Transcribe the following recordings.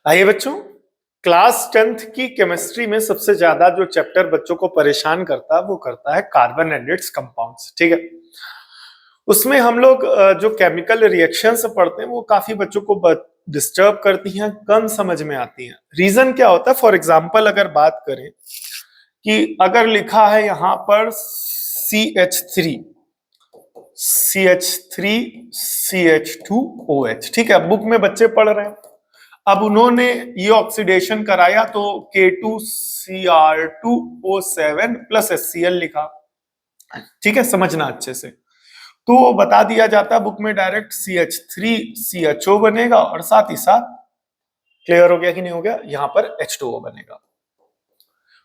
आइए बच्चों, class 10th की केमिस्ट्री में सबसे ज्यादा जो चैप्टर बच्चों को परेशान करता है वो करता है कार्बन एंड इट्स कंपाउंड्स। ठीक है, उसमें हम लोग जो केमिकल रिएक्शंस पढ़ते हैं वो काफी बच्चों को डिस्टर्ब करती हैं, कम समझ में आती हैं। रीजन क्या होता है? फॉर एग्जाम्पल अगर बात करें कि अगर लिखा है यहाँ पर CH3 CH3 CH2OH, ठीक है, बुक में बच्चे पढ़ रहे हैं। अब उन्होंने ये ऑक्सीडेशन कराया तो K2Cr2O7 प्लस HCl लिखा। ठीक है, समझना अच्छे से। तो बता दिया जाता है बुक में डायरेक्ट CH3CHO बनेगा और साथ ही साथ, क्लियर हो गया कि नहीं हो गया, यहां पर H2O बनेगा।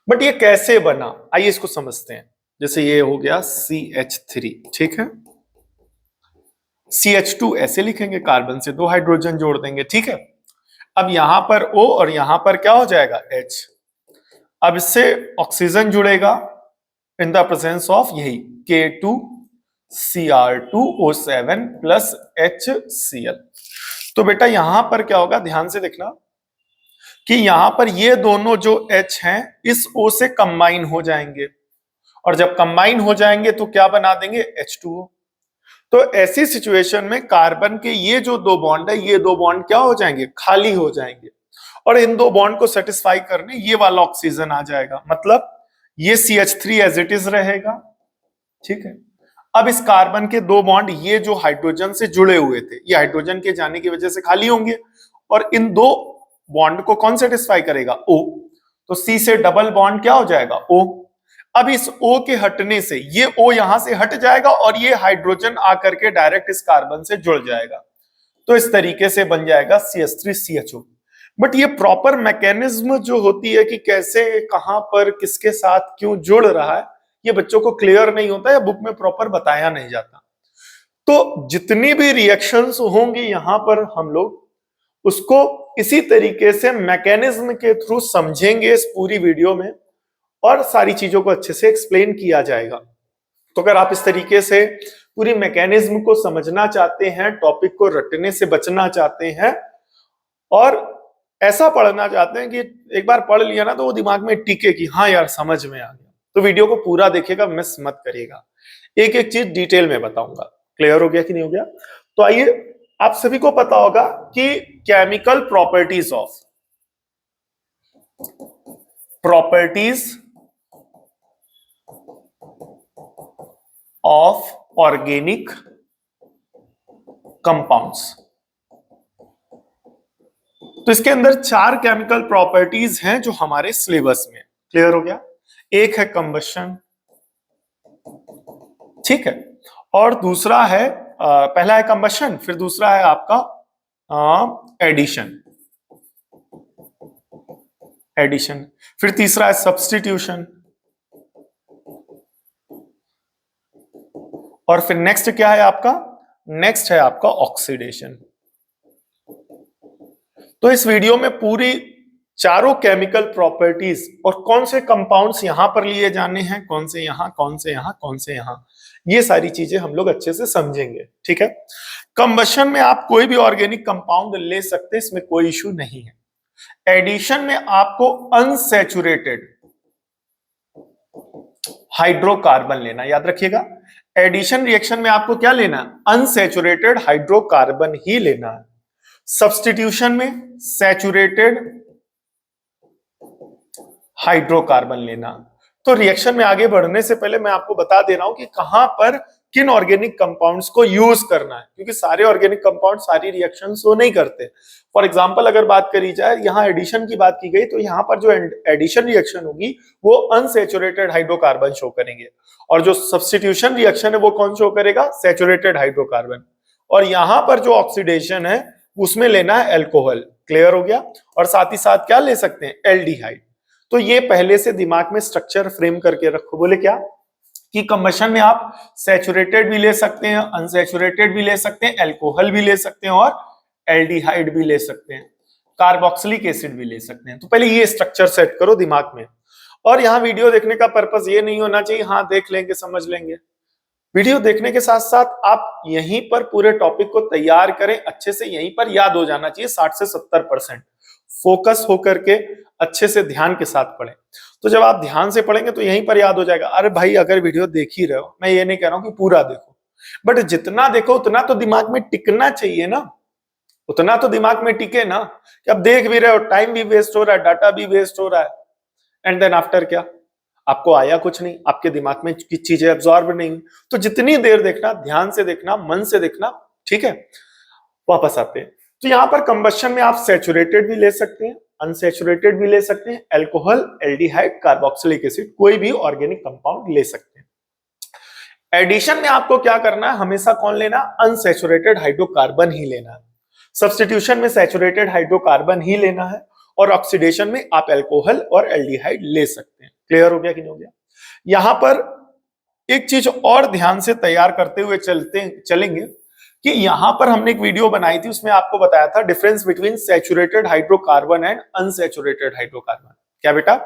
बट ये कैसे बना, आइए इसको समझते हैं। जैसे ये हो गया CH3, ठीक है, CH2 ऐसे लिखेंगे, कार्बन से 2 हाइड्रोजन जोड़ देंगे। ठीक है, अब यहां पर O और यहां पर क्या हो जाएगा, H। अब इससे ऑक्सीजन जुड़ेगा इन द प्रेजेंस ऑफ यही K2Cr2O7 प्लस HCl। तो बेटा यहां पर क्या होगा, ध्यान से देखना कि यहां पर ये दोनों जो H हैं इस O से कंबाइन हो जाएंगे, और जब कंबाइन हो जाएंगे तो क्या बना देंगे, H2O। तो ऐसी सिचुएशन में कार्बन के ये जो दो बॉन्ड है, ये दो बॉन्ड क्या हो जाएंगे, खाली हो जाएंगे, और इन दो बॉन्ड को सेटिस्फाई करने ये वाला ऑक्सीजन आ जाएगा। मतलब ये CH3 एज इट इज रहेगा। ठीक है, अब इस कार्बन के दो बॉन्ड ये जो हाइड्रोजन से जुड़े हुए थे, ये हाइड्रोजन के जाने की वजह से खाली होंगे, और इन दो बॉन्ड को कौन सेटिस्फाई करेगा, O। तो C से डबल बॉन्ड क्या हो जाएगा, O। अब इस O के हटने से ये O यहां से हट जाएगा और ये हाइड्रोजन आकर के डायरेक्ट इस कार्बन से जुड़ जाएगा। तो इस तरीके से बन जाएगा CH3CHO। बट ये प्रॉपर मैकेनिज्म जो होती है कि कैसे, कहां पर, किसके साथ क्यों जुड़ रहा है, ये बच्चों को क्लियर नहीं होता है, बुक में प्रॉपर बताया नहीं जाता। तो जितनी भी रिएक्शंस होंगी यहां पर हम लोग उसको इसी तरीके से मैकेनिज्म के थ्रू समझेंगे इस पूरी वीडियो में, और सारी चीजों को अच्छे से एक्सप्लेन किया जाएगा। तो अगर आप इस तरीके से पूरी मैकेनिज्म को समझना चाहते हैं, टॉपिक को रटने से बचना चाहते हैं, और ऐसा पढ़ना चाहते हैं कि एक बार पढ़ लिया ना तो वो दिमाग में टिके कि हाँ यार समझ में आ गया, तो वीडियो को पूरा देखिएगा, मिस मत करिएगा। एक एक चीज डिटेल में बताऊंगा। क्लियर हो गया कि नहीं हो गया? तो आइए, आप सभी को पता होगा कि chemical properties of organic compounds. तो इसके अंदर 4 केमिकल प्रॉपर्टीज हैं जो हमारे सिलेबस में। क्लियर हो गया? एक है कंबशन, ठीक है, और दूसरा है पहला है कंबशन, फिर दूसरा है आपका एडिशन, फिर तीसरा है सब्स्टिट्यूशन, और फिर नेक्स्ट क्या है आपका, नेक्स्ट है आपका ऑक्सीडेशन। तो इस वीडियो में पूरी चारों केमिकल प्रॉपर्टीज और कौन से कंपाउंड्स यहां पर लिए जाने हैं, कौन से यहां, कौन से यहां, कौन से यहां, ये सारी चीजें हम लोग अच्छे से समझेंगे। ठीक है, कंबशन में आप कोई भी ऑर्गेनिक कंपाउंड ले सकते हैं, इसमें कोई इश्यू नहीं है। एडिशन में आपको अनसैचुरेटेड हाइड्रोकार्बन लेना, याद रखिएगा। एडिशन रिएक्शन में आपको क्या लेना है, अनसैचुरेटेड हाइड्रोकार्बन ही लेना है। सब्स्टिट्यूशन में सैचुरेटेड हाइड्रोकार्बन लेना। तो रिएक्शन में आगे बढ़ने से पहले मैं आपको बता दे रहा हूं कि कहां पर किन ऑर्गेनिक कंपाउंड्स को यूज करना है, क्योंकि सारे ऑर्गेनिक कंपाउंड सारी रिएक्शंस वो नहीं करते। फॉर एग्जांपल अगर बात करी जाए, यहां एडिशन की बात की गई, तो यहां पर जो एडिशन रिएक्शन होगी वो अनसैचुरेटेड हाइड्रोकार्बन शो करेंगे, और जो सब्स्टिट्यूशन रिएक्शन है वो कौन शो करेगा, सैचुरेटेड हाइड्रोकार्बन। और यहां पर जो ऑक्सीडेशन है उसमें लेना है एल्कोहल। क्लियर हो गया? और साथ ही साथ क्या ले सकते हैं, एल्डिहाइड। तो ये पहले से दिमाग में स्ट्रक्चर फ्रेम करके रखो। बोले क्या कि कंबशन में आप सैचुरेटेड भी ले सकते हैं, अनसैचुरेटेड भी ले सकते हैं, एल्कोहल भी ले सकते हैं, और एल्डिहाइड भी ले सकते हैं, कार्बोक्सिलिक एसिड भी ले सकते हैं। तो पहले ये स्ट्रक्चर सेट करो दिमाग में। और यहाँ वीडियो देखने का पर्पस ये नहीं होना चाहिए हाँ देख लेंगे समझ लेंगे, वीडियो देखने के साथ साथ आप यहीं पर पूरे टॉपिक को तैयार करें अच्छे से, यहीं पर याद हो जाना चाहिए 60 से 70%। फोकस होकर के अच्छे से ध्यान के साथ पढ़ें। तो जब आप ध्यान से पढ़ेंगे तो यहीं पर याद हो जाएगा। अरे भाई अगर वीडियो देख ही रहे हो, मैं ये नहीं कह रहा हूं कि पूरा देखो, बट जितना देखो उतना तो दिमाग में टिकना चाहिए ना, उतना तो दिमाग में टिके ना। कि अब देख भी रहे हो, टाइम भी वेस्ट हो रहा है, डाटा भी वेस्ट हो रहा है, एंड देन आफ्टर क्या, आपको आया कुछ नहीं, आपके दिमाग में चीजें एब्जॉर्ब नहीं। तो जितनी देर देखना, ध्यान से देखना, मन से देखना, ठीक है। वापस आते हैं, तो यहां पर कंबशन में आप सैचुरेटेड भी ले सकते हैं, अनसैचुरेटेड भी ले सकते हैं, अल्कोहल, एल्डिहाइड, कार्बोक्सिलिक एसिड, कोई भी ऑर्गेनिक कंपाउंड ले सकते हैं। एडिशन में आपको क्या करना है, हमेशा कौन लेना, अनसैचुरेटेड हाइड्रोकार्बन ही लेना है। सब्स्टिट्यूशन में सैचुरेटेड हाइड्रोकार्बन ही लेना है, और ऑक्सीडेशन में आप अल्कोहल और एल्डिहाइड ले सकते हैं। क्लियर हो गया कि नहीं हो गया? यहां पर एक चीज और ध्यान से तैयार करते हुए चलेंगे कि यहां पर हमने एक वीडियो बनाई थी, उसमें आपको बताया था difference between saturated hydrocarbon and unsaturated hydrocarbon. क्या बेटा?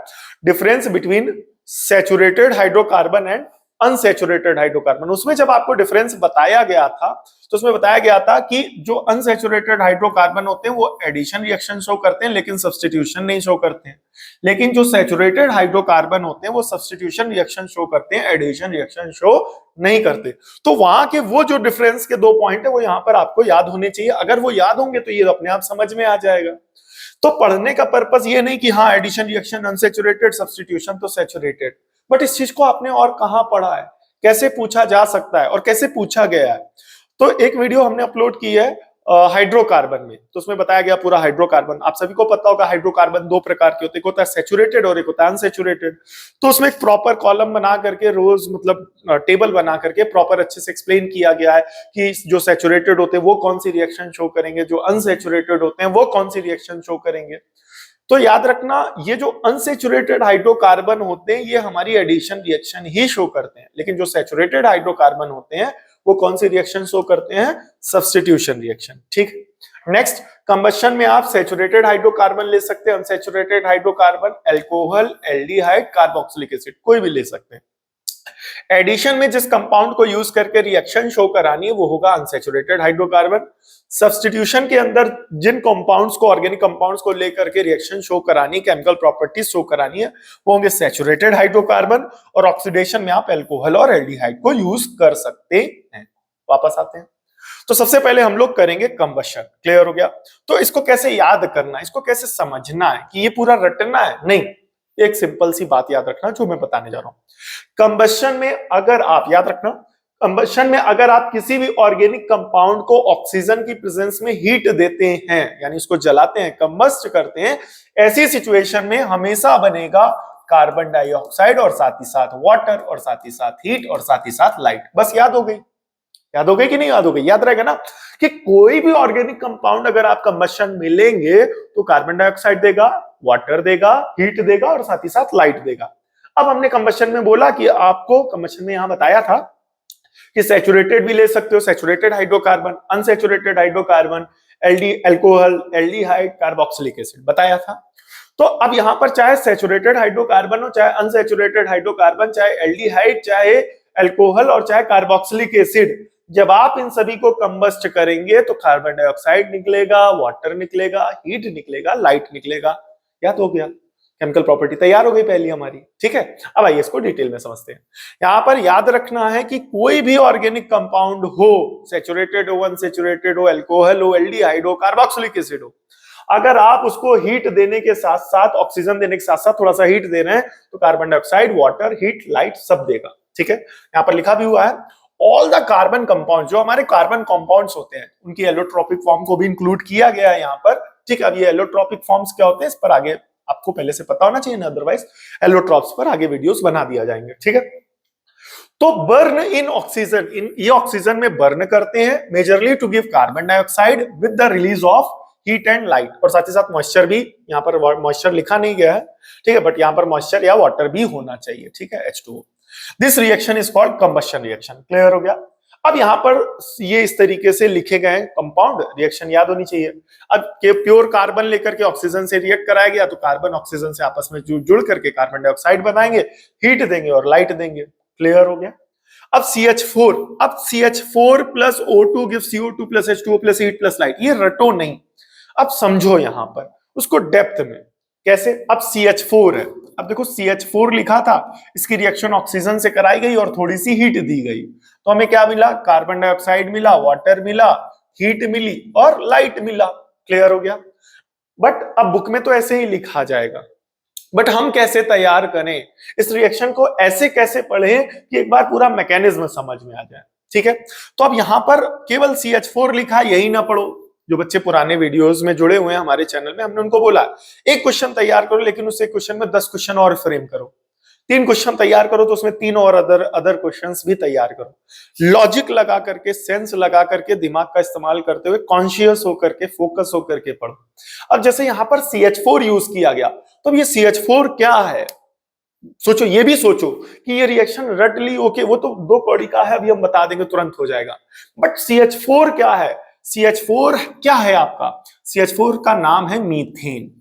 Difference between saturated hydrocarbon and unsaturated hydrocarbon. उसमें जब आपको डिफरेंस बताया गया था तो उसमें बताया गया था कि जो अनसैचुरेटेड हाइड्रोकार्बन होते हैं वो एडिशन रिएक्शन शो करते हैं लेकिन सब्स्टिट्यूशन नहीं शो करते हैं, लेकिन जो सैचुरेटेड हाइड्रोकार्बन होते हैं वो सब्स्टिट्यूशन रिएक्शन शो करते हैं, एडिशन रिएक्शन शो नहीं करते। तो वहां के वो जो डिफरेंस के 2 पॉइंट है वो यहां पर आपको याद होने चाहिए। अगर वो याद होंगे तो ये अपने आप समझ में आ जाएगा। तो पढ़ने का पर्पस ये नहीं कि हाँ एडिशन रिएक्शन अनसैचुरेटेड, सब्स्टिट्यूशन तो सैचुरेटेड, बट इस चीज को आपने और कहां पढ़ा है, कैसे पूछा जा सकता है और कैसे पूछा गया है। तो एक वीडियो हमने अपलोड की है हाइड्रोकार्बन में, तो उसमें बताया गया पूरा हाइड्रोकार्बन। आप सभी को पता होगा हाइड्रोकार्बन 2 प्रकार के होते हैं, एक होता है सैचुरेटेड और एक होता है अनसैचुरेटेड। तो उसमें एक प्रॉपर कॉलम बना करके, रोज मतलब टेबल बना करके प्रॉपर अच्छे से एक्सप्लेन किया गया है कि जो सैचुरेटेड होते हैं वो कौन सी रिएक्शन शो करेंगे, जो अनसैचुरेटेड होते हैं वो कौन सी रिएक्शन शो करेंगे। तो याद रखना, ये जो अनसैचुरेटेड हाइड्रोकार्बन होते हैं ये हमारी एडिशन रिएक्शन ही शो करते हैं, लेकिन जो सैचुरेटेड हाइड्रोकार्बन होते हैं वो कौन सी रिएक्शन शो करते हैं, सब्स्टिट्यूशन रिएक्शन। ठीक। नेक्स्ट, कंबशन में आप सैचुरेटेड हाइड्रोकार्बन ले सकते हैं, unsaturated hydrocarbon, alcohol, aldehyde, carboxylic acid, कोई भी ले सकते हैं। एडिशन में जिस कंपाउंड को यूज करके रिएक्शन शो करानी है वो होगा अनसैचुरेटेड हाइड्रोकार्बन। सब्स्टिट्यूशन के अंदर जिन कंपाउंड्स को, ऑर्गेनिक कंपाउंड्स को लेकर के रिएक्शन शो करानी, केमिकल प्रॉपर्टीज शो करानी है, वो होंगे सैचुरेटेड हाइड्रोकार्बन। और ऑक्सीडेशन में आप अल्कोहल और एल्डिहाइड को यूज कर सकते हैं। वापस आते हैं, तो सबसे पहले हम लोग करेंगे कंबशन। क्लियर हो गया? तो इसको कैसे याद करना है, इसको कैसे समझना है कि ये पूरा रटना है, नहीं, एक सिंपल सी बात याद रखना जो मैं बताने जा रहा हूं। कंबशन में अगर आप, याद रखना, कंबशन में अगर आप किसी भी ऑर्गेनिक कंपाउंड को ऑक्सीजन की प्रेजेंस में हीट देते हैं, यानी इसको जलाते हैं, कंबस्ट करते हैं, ऐसी सिचुएशन में हमेशा बनेगा कार्बन डाइऑक्साइड और साथ ही साथ वाटर और साथ ही साथ हीट और साथ ही साथ लाइट। बस याद हो गई? याद हो गई कि नहीं याद हो गई? याद रहेगा ना कि कोई भी ऑर्गेनिक कंपाउंड अगर आप कंबशन में लेंगे तो कार्बन डाइऑक्साइड देगा, वाटर देगा, हीट देगा और साथ ही साथ लाइट देगा। अब हमने कंबशन में बोला कि आपको कंबशन में यहां बताया था कि सैचुरेटेड भी ले सकते हो, saturated hydrocarbon, unsaturated hydrocarbon, alcohol, aldehyde, carboxylic acid बताया था। तो अब यहां पर चाहे सैचुरेटेड हाइड्रोकार्बन हो, चाहे अनसैचुरेटेड हाइड्रोकार्बन, चाहे एल्डिहाइड, चाहे अल्कोहल और चाहे कार्बोक्सिलिक एसिड, जब आप इन सभी को कंबस्ट करेंगे तो कार्बन डाइऑक्साइड निकलेगा, वाटर निकलेगा, हीट निकलेगा, लाइट निकलेगा। याद हो गया? केमिकल प्रॉपर्टी तैयार हो गई पहली हमारी। ठीक है, अब आइए इसको डिटेल में समझते हैं। यहां पर याद रखना है कि कोई भी ऑर्गेनिक कंपाउंड हो, सैचुरेटेड हो, अनसैचुरेटेड हो, अल्कोहल हो, एल्डिहाइड हो, कार्बोक्सिलिक एसिड हो, अगर आप उसको हीट देने के साथ साथ, ऑक्सीजन देने के साथ साथ थोड़ा सा हीट दे रहे हैं तो carbon dioxide, water, heat, light सब देगा। ठीक है, यहां पर लिखा भी हुआ है ऑल द कार्बन कंपाउंड, जो हमारे कार्बन कंपाउंड्स होते हैं उनकी एलोट्रोपिक फॉर्म को भी इंक्लूड किया गया है यहां पर। ठीक है, अब ये एलोट्रोपिक फॉर्म्स क्या होते हैं इस पर आगे आपको पहले से पता होना चाहिए ना, अदरवाइज एलोट्रॉप्स पर आगे वीडियोस बना दिया जाएंगे। ठीक है, तो बर्न इन ऑक्सीजन, ये ऑक्सीजन में बर्न करते हैं majorly to give carbon dioxide with the release of heat and light, और साथ ही साथ मॉइस्चर भी, यहाँ पर मॉइस्चर लिखा नहीं गया है, ठीक है, बट यहाँ पर मॉइस्चर या वाटर भी होना चाहिए। ठीक है, H2O। This reaction is called combustion reaction. Clear हो गया? अब यहां पर ये इस तरीके से लिखे गए कंपाउंड, रिएक्शन याद होनी चाहिए। अब के प्योर कार्बन लेकर के ऑक्सीजन से रिएक्ट कराया गया तो कार्बन ऑक्सीजन से आपस में जुड़ करके कार्बन डाइऑक्साइड बनाएंगे, हीट देंगे और लाइट देंगे। क्लियर हो गया? अब CH4, अब CH4 plus O2 give CO2 plus H2O plus heat plus light, ये रटो नहीं, अब समझो यहां पर उसको डेप्थ में कैसे। अब CH4 है, अब देखो CH4 लिखा था, इसकी रिएक्शन ऑक्सीजन से कराई गई और थोड़ी सी हीट दी गई, तो हमें क्या मिला, कार्बन डाइऑक्साइड मिला, वाटर मिला, हीट मिली और लाइट मिला। क्लियर हो गया। बट अब बुक में तो ऐसे ही लिखा जाएगा, बट हम कैसे तैयार करें इस रिएक्शन को, ऐसे कैसे पढ़ें कि एक बार पूरा मैकेनिज्म समझ में आ जाए। ठीक है, तो अब यहां पर केवल CH4 लिखा, यही ना पढ़ो। जो बच्चे पुराने वीडियोस में जुड़े हुए हैं हमारे चैनल में, हमने उनको बोला एक क्वेश्चन तैयार करो, लेकिन उस एक क्वेश्चन में 10 क्वेश्चन और फ्रेम करो। 3 क्वेश्चन तैयार करो तो उसमें 3 और अदर क्वेश्चंस भी तैयार करो। लॉजिक लगा करके, सेंस लगा करके, दिमाग का इस्तेमाल करते हुए, कॉन्शियस होकर के, फोकस होकर के पढ़ो। अब जैसे यहां पर CH4 यूज किया गया, तो ये CH4 क्या है, सोचो, ये भी सोचो कि ये रिएक्शन रट ली, ओके, वो तो 2 कौड़ी का है, अभी हम बता देंगे, तुरंत हो जाएगा। बट CH4 क्या है, CH4 क्या है आपका, CH4 का नाम है मीथेन।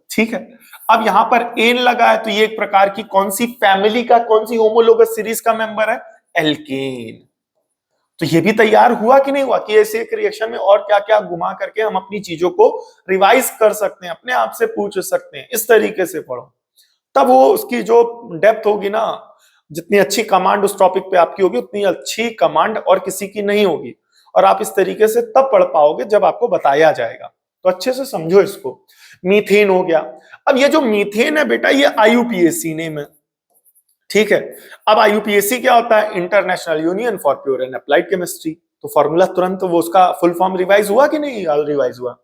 ठीक है, अब यहां पर एन लगा है, तो ये एक प्रकार की कौन सी फैमिली का, कौन सी होमोलोगस सीरीज का मेंबर है, एल्केन। तो ये भी तैयार हुआ कि नहीं हुआ कि ऐसे एक रिएक्शन में और क्या क्या घुमा करके हम अपनी चीजों को रिवाइज कर सकते हैं, अपने आप से पूछ सकते हैं। इस तरीके से पढ़ो, तब वो उसकी जो डेप्थ होगी ना, जितनी अच्छी कमांड उस टॉपिक पे आपकी होगी, उतनी अच्छी कमांड और किसी की नहीं होगी, और आप इस तरीके से तब पढ़ पाओगे जब आपको बताया जाएगा। तो अच्छे से समझो इसको। मीथेन हो गया। अब ये जो मीथेन है बेटा, ये IUPAC नेम है। ठीक है, अब IUPAC क्या होता है, international union for pure and applied chemistry. तो फॉर्मूला तुरंत वो उसका फुल फॉर्म रिवाइज हुआ कि नहीं रिवाइज हुआ,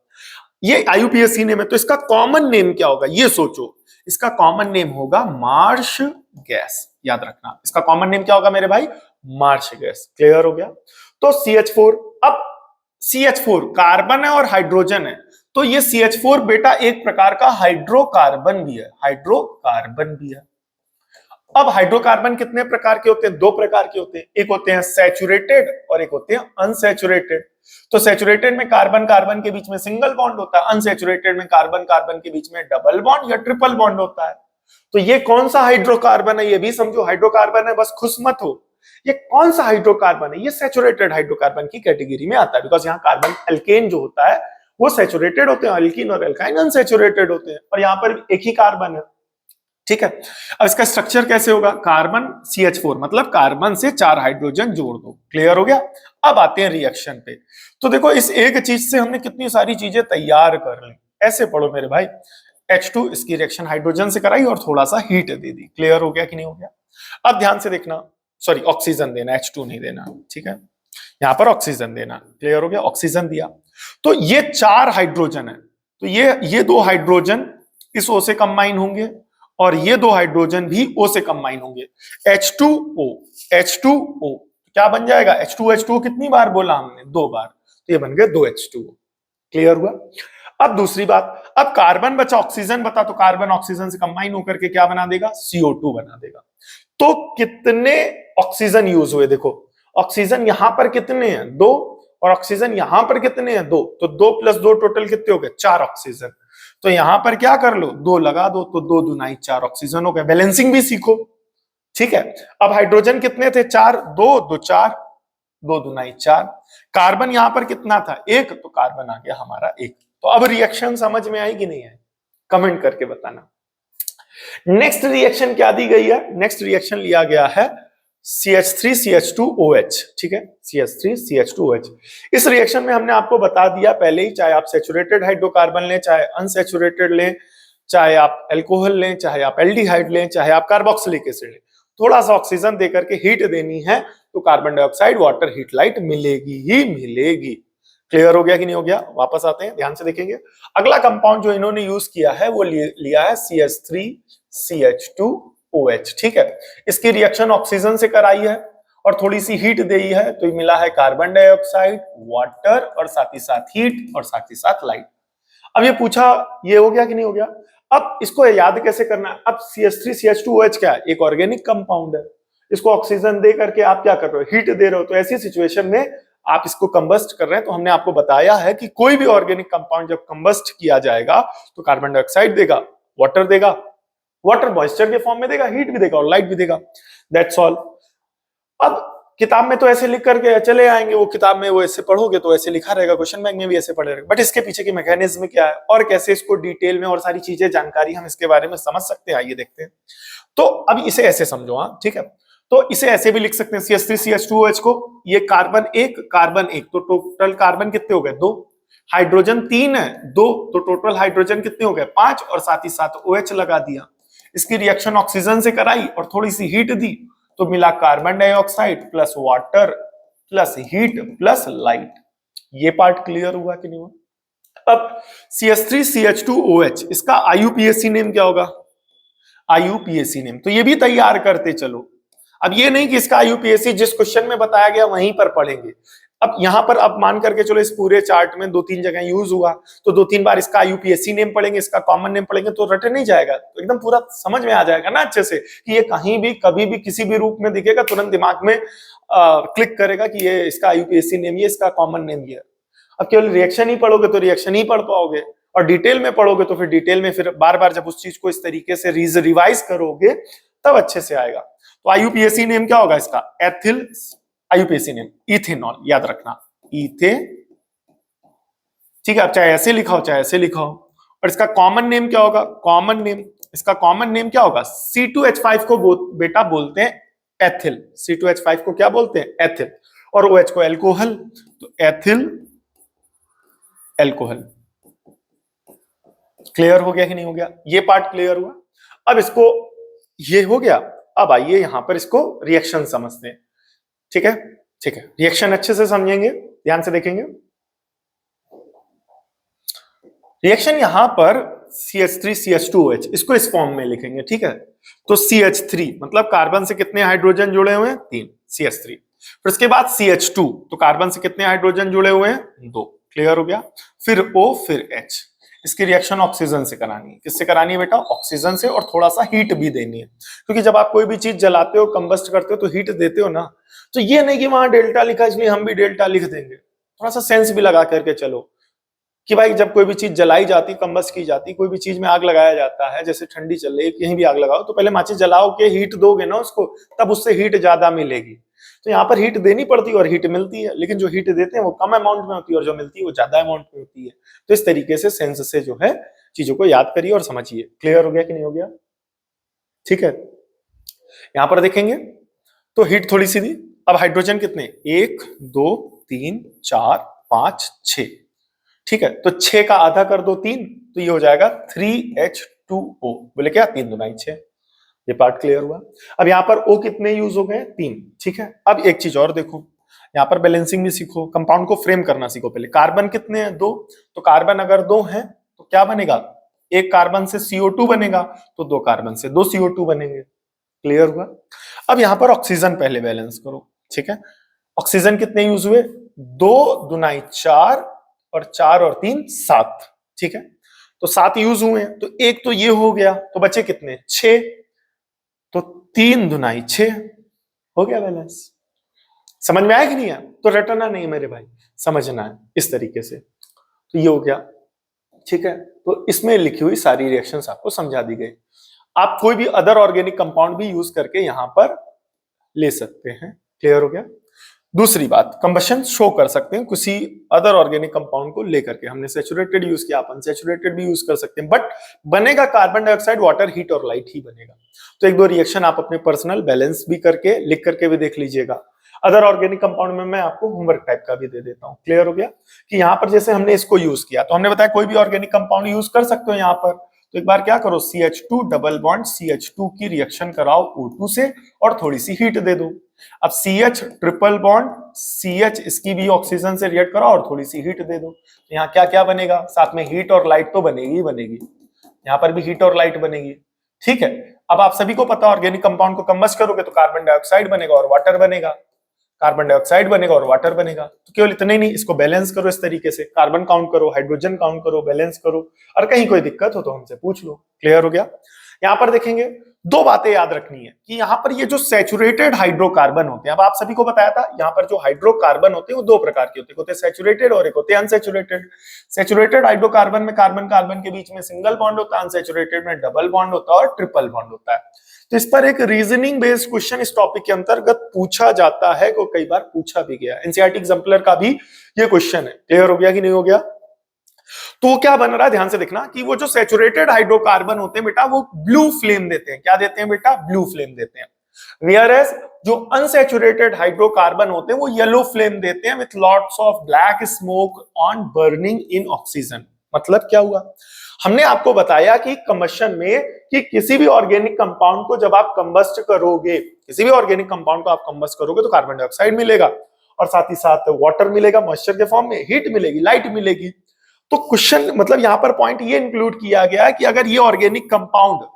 ये IUPAC नेम है। तो इसका कॉमन नेम क्या होगा, ये सोचो, इसका कॉमन नेम होगा मार्श गैस। याद रखना, इसका कॉमन नेम क्या होगा मेरे भाई, मार्श गैस। क्लियर हो गया। तो CH4, अब CH4 कार्बन है और हाइड्रोजन है, तो ये CH4 बेटा एक प्रकार का हाइड्रोकार्बन भी है, हाइड्रोकार्बन भी है। अब हाइड्रोकार्बन कितने प्रकार के होते हैं, 2 प्रकार के होते हैं, एक होते हैं सैचुरेटेड और एक होते हैं अनसैचुरेटेड। तो सैचुरेटेड में कार्बन कार्बन के बीच में सिंगल बॉन्ड होता है, अनसैचुरेटेड में कार्बन कार्बन के बीच में डबल बॉन्ड या ट्रिपल बॉन्ड होता है। तो ये कौन सा हाइड्रोकार्बन है, ये भी समझो, हाइड्रोकार्बन है, बस खुश मत हो। ये कौन सा हाइड्रोकार्बन है, ये सैचुरेटेड हाइड्रोकार्बन की कैटेगरी में आता है, बिकॉज यहाँ कार्बन एल्केन जो होता है वो सैचुरेटेड होते हैं, एल्कीन और एल्काइन अनसैचुरेटेड होते हैं, और यहाँ पर एक ही कार्बन है। ठीक है, अब इसका स्ट्रक्चर कैसे होगा, कार्बन CH4 मतलब कार्बन से 4 हाइड्रोजन जोड़ दो। क्लियर हो गया। अब आते हैं रिएक्शन पे। तो देखो, इस एक चीज से हमने कितनी सारी चीजें तैयार कर ली। ऐसे पढ़ो मेरे भाई, H2 इसकी रिएक्शन हाइड्रोजन से कराई और थोड़ा सा हीट दे दी। क्लियर हो गया कि नहीं हो गया। अब ध्यान से देखना, सॉरी ऑक्सीजन देना, H2 नहीं देना। ठीक है, यहां पर ऑक्सीजन देना। क्लियर हो गया, ऑक्सीजन दिया, तो ये 4 हाइड्रोजन है, तो ये 2 हाइड्रोजन इस O से कंबाइन होंगे और ये 2 हाइड्रोजन भी O से कंबाइन होंगे। H2O, H2O क्या बन जाएगा, H2H2O कितनी बार बोला हमने, 2 बार, तो ये बन गए 2 H2O। क्लियर हुआ। अब दूसरी बात, अब कार्बन बचा, ऑक्सीजन बता, तो कार्बन ऑक्सीजन से कंबाइन होकर के क्या बना देगा, CO2 बना देगा। तो कितने ऑक्सीजन यूज हुए, देखो ऑक्सीजन यहां पर कितने हैं, 2, और ऑक्सीजन यहां पर कितने हैं, 2, तो 2 + 2 टोटल कितने हो गए, 4 ऑक्सीजन। तो यहां पर क्या कर लो, 2 लगा दो, तो 2 दूनाई 4 ऑक्सीजन हो गए। बैलेंसिंग भी सीखो। ठीक है, अब हाइड्रोजन कितने थे, 4, 2 2 4, 2 दूनाई 4। कार्बन यहां पर कितना था, 1, तो कार्बन आ गया हमारा 1। तो अब रिएक्शन समझ में आई कि नहीं आई, कमेंट करके बताना। नेक्स्ट रिएक्शन क्या दी गई है, नेक्स्ट रिएक्शन लिया गया है CH3CH2OH। ठीक है, CH3CH2OH। इस रिएक्शन में हमने आपको बता दिया पहले ही, चाहे आप सैचुरेटेड हाइड्रोकार्बन लें, चाहे अनसैचुरेटेड लें, चाहे आप अल्कोहल लें, चाहे आप एल्डिहाइड लें, चाहे आप कार्बोक्सिलिक एसिड लें, थोड़ा सा ऑक्सीजन देकर के हीट देनी है तो carbon dioxide, water, heat, light मिलेगी ही मिलेगी। क्लियर हो गया कि नहीं हो गया। वापस आते हैं, ध्यान से देखेंगे। अगला कंपाउंड जो इन्होंने यूज किया है वो लिया है CH3CH2OH। ठीक है, इसकी रिएक्शन ऑक्सीजन से कराई है और थोड़ी सी हीट दी है, तो मिला है कार्बन डाइऑक्साइड, वाटर, और साथ ही साथ हीट, और साथ ही साथ लाइट। अब ये पूछा, ये हो गया कि नहीं हो गया। अब इसको याद कैसे करना है, अब CH3CH2OH क्या है, एक ऑर्गेनिक कंपाउंड है, इसको ऑक्सीजन दे करके आप क्या कर रहे हो, हीट दे रहे हो। तो ऐसी सिचुएशन में आप इसको कंबस्ट कर रहे हैं, तो हमने आपको बताया है कि कोई भी ऑर्गेनिक कंपाउंड जब कंबस्ट किया जाएगा तो कार्बन डाइऑक्साइड देगा, वाटर देगा, वाटर मॉइस्चर के फॉर्म में देगा, हीट भी देगा और लाइट भी देगा। That's all. अब किताब में तो ऐसे लिख करके चले आएंगे, वो किताब में वो ऐसे पढ़ोगे तो ऐसे लिखा रहेगा, क्वेश्चन बैंक में भी ऐसे पढ़े रहेगा, बट इसके पीछे की मैकेनिज्म क्या है और कैसे इसको डिटेल में और सारी चीजें जानकारी हम इसके बारे में समझ सकते हैं, आइए देखते हैं। तो अब इसे ऐसे समझो, हाँ ठीक है, तो इसे ऐसे भी लिख सकते हैं CH3CH2OH को, ये कार्बन एक कार्बन एक, तो टोटल कार्बन कितने हो गए 2, हाइड्रोजन 3 है 2, तो टोटल हाइड्रोजन कितने हो गए 5, और साथ ही साथ OH लगा दिया, इसकी रिएक्शन ऑक्सीजन से कराई और थोड़ी सी हीट दी, तो मिला carbon dioxide plus water plus heat plus light. ये पार्ट क्लियर हुआ कि नहीं हुआ? अब CH3CH2OH, इसका IUPAC नेम क्या होगा? IUPAC नेम, तो ये भी तैयार करते चलो। अब ये नहीं कि इसका IUPAC जिस क्वेश्चन में बताया गया वहीं पर पढ़ेंगे, अब यहां पर अब मान करके चलो इस पूरे चार्ट में 2-3 जगह यूज हुआ, तो 2-3 बार इसका IUPAC नेम पढ़ेंगे, इसका कॉमन नेम पढ़ेंगे, तो रटे नहीं जाएगा, तो एकदम पूरा समझ में आ जाएगा ना अच्छे से कि ये कहीं भी कभी भी किसी भी रूप में दिखेगा, तुरंत दिमाग में क्लिक करेगा कि ये इसका IUPAC नेम, ये इसका कॉमन नेम ये। अब केवल रिएक्शन ही पढ़ोगे तो रिएक्शन ही पढ़ पाओगे, और डिटेल में पढ़ोगे तो फिर डिटेल में फिर बार बार जब उस चीज को इस तरीके से रिवाइज करोगे तब अच्छे से आएगा। तो IUPAC नेम क्या होगा इसका? एथिल, IUPAC नेम इथेनॉल, याद रखना इथे, ठीक है, अब चाहे ऐसे लिखा हो चाहे ऐसे लिखा हो। और इसका कॉमन नेम क्या होगा? कॉमन नेम, इसका कॉमन नेम क्या होगा? C2H5 को बेटा बोलते हैं एथिल, C2H5 को क्या बोलते हैं? एथिल, और OH को एल्कोहल, तो एथिल एल्कोहल। क्लियर हो गया कि नहीं हो गया? ये पार्ट क्लियर हुआ। अब इसको ये हो गया, अब आइए यहां पर इसको रिएक्शन समझते हैं, ठीक है, ठीक है, रिएक्शन अच्छे से समझेंगे, ध्यान से देखेंगे। रिएक्शन यहां पर CH3CH2OH, इसको इस फॉर्म में लिखेंगे, ठीक है, तो CH3 मतलब कार्बन से कितने हाइड्रोजन जुड़े हुए हैं? 3, CH3। फिर उसके बाद CH2, तो कार्बन से कितने हाइड्रोजन जुड़े हुए हैं? 2, क्लियर हो गया। फिर O, फिर H, इसकी रिएक्शन ऑक्सीजन से करानी है। किससे करानी है बेटा? ऑक्सीजन से, और थोड़ा सा हीट भी देनी है, क्योंकि जब आप कोई भी चीज जलाते हो, कंबस्ट करते हो, तो हीट देते हो ना, तो ये नहीं कि वहां डेल्टा लिखा इसलिए हम भी डेल्टा लिख देंगे, थोड़ा सा सेंस भी लगा करके चलो कि भाई जब कोई भी चीज जलाई जाती, कंबस्ट की जाती, कोई भी चीज में आग लगाया जाता है, जैसे ठंडी चल रही है, कहीं भी आग लगाओ तो पहले माचिस जलाओ के हीट दोगे ना उसको, तब उससे हीट ज्यादा मिलेगी। तो यहाँ पर हीट देनी पड़ती है और हीट मिलती है, लेकिन जो हीट देते हैं वो कम अमाउंट में होती है और जो मिलती है वो ज्यादा अमाउंट में होती है। तो इस तरीके से सेंस से जो है चीजों को याद करिए और समझिए। क्लियर हो गया कि नहीं हो गया? ठीक है, यहां पर देखेंगे तो हीट थोड़ी सी दी। अब हाइड्रोजन कितने? 1 2 3 4 5 6, ठीक है, तो 6 का आधा कर दो 3, तो ये हो जाएगा 3H2O, बोले क्या? 3 दूनी 6। ये पार्ट क्लियर हुआ। अब यहाँ पर O कितने यूज हो गए? 3, ठीक है। अब एक चीज और देखो, यहाँ पर बैलेंसिंग भी सीखो, कंपाउंड को फ्रेम करना सीखो पहले। कार्बन कितने हैं? 2, तो कार्बन अगर 2 है तो क्या बनेगा? एक कार्बन से CO2 बनेगा, तो 2 कार्बन से 2 CO2 बनेंगे। क्लियर हुआ? अब यहाँ पर ऑक्सीजन पहले बैलेंस करो, ठीक है। ऑक्सीजन कितने यूज हुए? 2 दूनी 4, और 4 और 3 7, ठीक है, तो 7 यूज हुए हैं, तो एक तो ये हो गया, तो बचे कितने? 6, तो 3 दूनी 6 हो गया बैलेंस। समझ में आया कि नहीं है? तो रटना नहीं मेरे भाई, समझना है इस तरीके से। तो ये हो गया, ठीक है, तो इसमें लिखी हुई सारी रिएक्शंस आपको समझा दी गई। आप कोई भी अदर ऑर्गेनिक कंपाउंड भी यूज करके यहां पर ले सकते हैं। क्लियर हो गया? दूसरी बात, कंबशन शो कर सकते हैं किसी अदर ऑर्गेनिक कंपाउंड को लेकर के। हमने सैचुरेटेड यूज किया, अपन सैचुरेटेड भी यूज कर सकते हैं, बट बनेगा कार्बन डाइऑक्साइड, वाटर, हीट और लाइट ही बनेगा। तो एक दो रिएक्शन आप अपने पर्सनल बैलेंस भी करके लिख करके भी देख लीजिएगा। अदर ऑर्गेनिक कंपाउंड में मैं आपको होमवर्क टाइप का भी दे देता हूं। क्लियर हो गया कि यहां पर जैसे हमने इसको यूज किया, तो हमने बताया कोई भी ऑर्गेनिक कंपाउंड यूज कर सकते हो यहां पर। तो एक बार क्या करो, CH2 डबल बॉन्ड CH2 की रिएक्शन कराओ O2 से और थोड़ी सी हीट दे दो। अब CH ट्रिपल बॉन्ड CH, इसकी भी ऑक्सीजन से रिएक्ट कराओ और थोड़ी सी हीट दे दो। तो यहाँ क्या क्या बनेगा? साथ में हीट और लाइट तो बनेगी ही बनेगी, यहाँ पर भी हीट और लाइट बनेगी। ठीक है, अब आप सभी को पता, ऑर्गेनिक कंपाउंड को कंबस्ट करोगे तो कार्बन डाइऑक्साइड बनेगा और वाटर बनेगा, कार्बन डाइऑक्साइड बनेगा और वाटर बनेगा। तो केवल इतना ही नहीं, इसको बैलेंस करो इस तरीके से, कार्बन काउंट करो, हाइड्रोजन काउंट करो, बैलेंस करो, और कहीं कोई दिक्कत हो तो हमसे पूछ लो। क्लियर हो गया? यहां पर देखेंगे दो बातें याद रखनी है कि यहां पर ये जो सैचुरेटेड हाइड्रोकार्बन होते हैं, अब आप सभी को बताया था, यहां पर जो हाइड्रोकार्बन होते हैं वो दो प्रकार के होते हैं सैचुरेटेड और एक होते हैं अनसैचुरेटेड। सैचुरेटेड हाइड्रोकार्बन में कार्बन कार्बन के बीच में सिंगल बॉन्ड होता है, अनसैचुरेटेड में डबल बॉन्ड होता है और ट्रिपल बॉन्ड होता है। तो इस पर एक रीजनिंग बेस्ड क्वेश्चन इस टॉपिक के अंतर्गत पूछा जाता है, को कई बार पूछा भी गया। एनसीईआरटी एग्जाम्पलर का भी ये क्वेश्चन है। क्लियर हो गया कि नहीं हो गया? तो क्या बन रहा है, ध्यान से देखना कि वो जो सैचुरेटेड हाइड्रोकार्बन होते हैं बेटा, वो ब्लू फ्लेम देते हैं। क्या देते हैं बेटा? ब्लू फ्लेम देते हैं। Whereas जो अनसैचुरेटेड हाइड्रोकार्बन होते हैं वो येलो फ्लेम देते हैं with lots of black smoke on burning in oxygen. मतलब क्या हुआ? हमने आपको बताया कि कंबशन में कि किसी भी ऑर्गेनिक कंपाउंड को जब आप कंबस्ट करोगे, किसी भी ऑर्गेनिक कंपाउंड को आप कंबस्ट करोगे तो कार्बन डाइऑक्साइड मिलेगा और साथ ही साथ वाटर मिलेगा मॉइस्चर के फॉर्म में, हीट मिलेगी, लाइट मिलेगी। तो क्वेश्चन मतलब यहां पर पॉइंट ये इंक्लूड किया गया कि अगर ये ऑर्गेनिक कंपाउंड,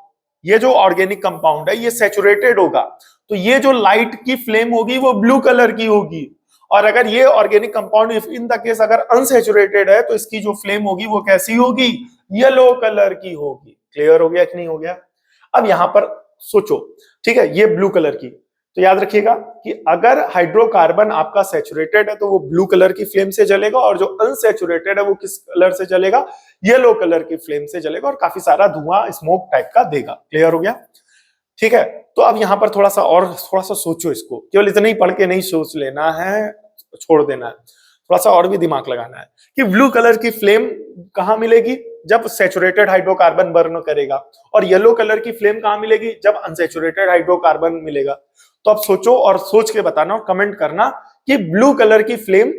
ये जो ऑर्गेनिक कंपाउंड है ये सैचुरेटेड होगा तो ये जो लाइट की फ्लेम होगी वो ब्लू कलर की होगी, और अगर ये organic compound in the case अगर अनसैचुरेटेड है तो इसकी जो फ्लेम होगी वो कैसी होगी? येलो कलर की होगी। क्लियर हो गया कि नहीं हो गया? अब यहां पर सोचो, ठीक है, ये ब्लू कलर की, तो याद रखिएगा कि अगर हाइड्रोकार्बन आपका सैचुरेटेड है तो वो ब्लू कलर की फ्लेम से जलेगा, और जो अनसैचुरेटेड है वो किस कलर से जलेगा? येलो कलर की फ्लेम से जलेगा, और काफी सारा धुआं स्मोक टाइप का देगा। क्लियर हो गया? ठीक है, तो अब यहां पर थोड़ा सा सोचो, इसको केवल इतना ही पढ़ के नहीं सोच लेना है, छोड़ देना है, थोड़ा सा और भी दिमाग लगाना है कि ब्लू कलर की फ्लेम कहां मिलेगी? जब सैचुरेटेड हाइड्रोकार्बन बर्न करेगा, और येलो कलर की फ्लेम कहां मिलेगी? जब अनसैचुरेटेड हाइड्रोकार्बन मिलेगा। तो अब सोचो और सोच के बताना और कमेंट करना कि ब्लू कलर की फ्लेम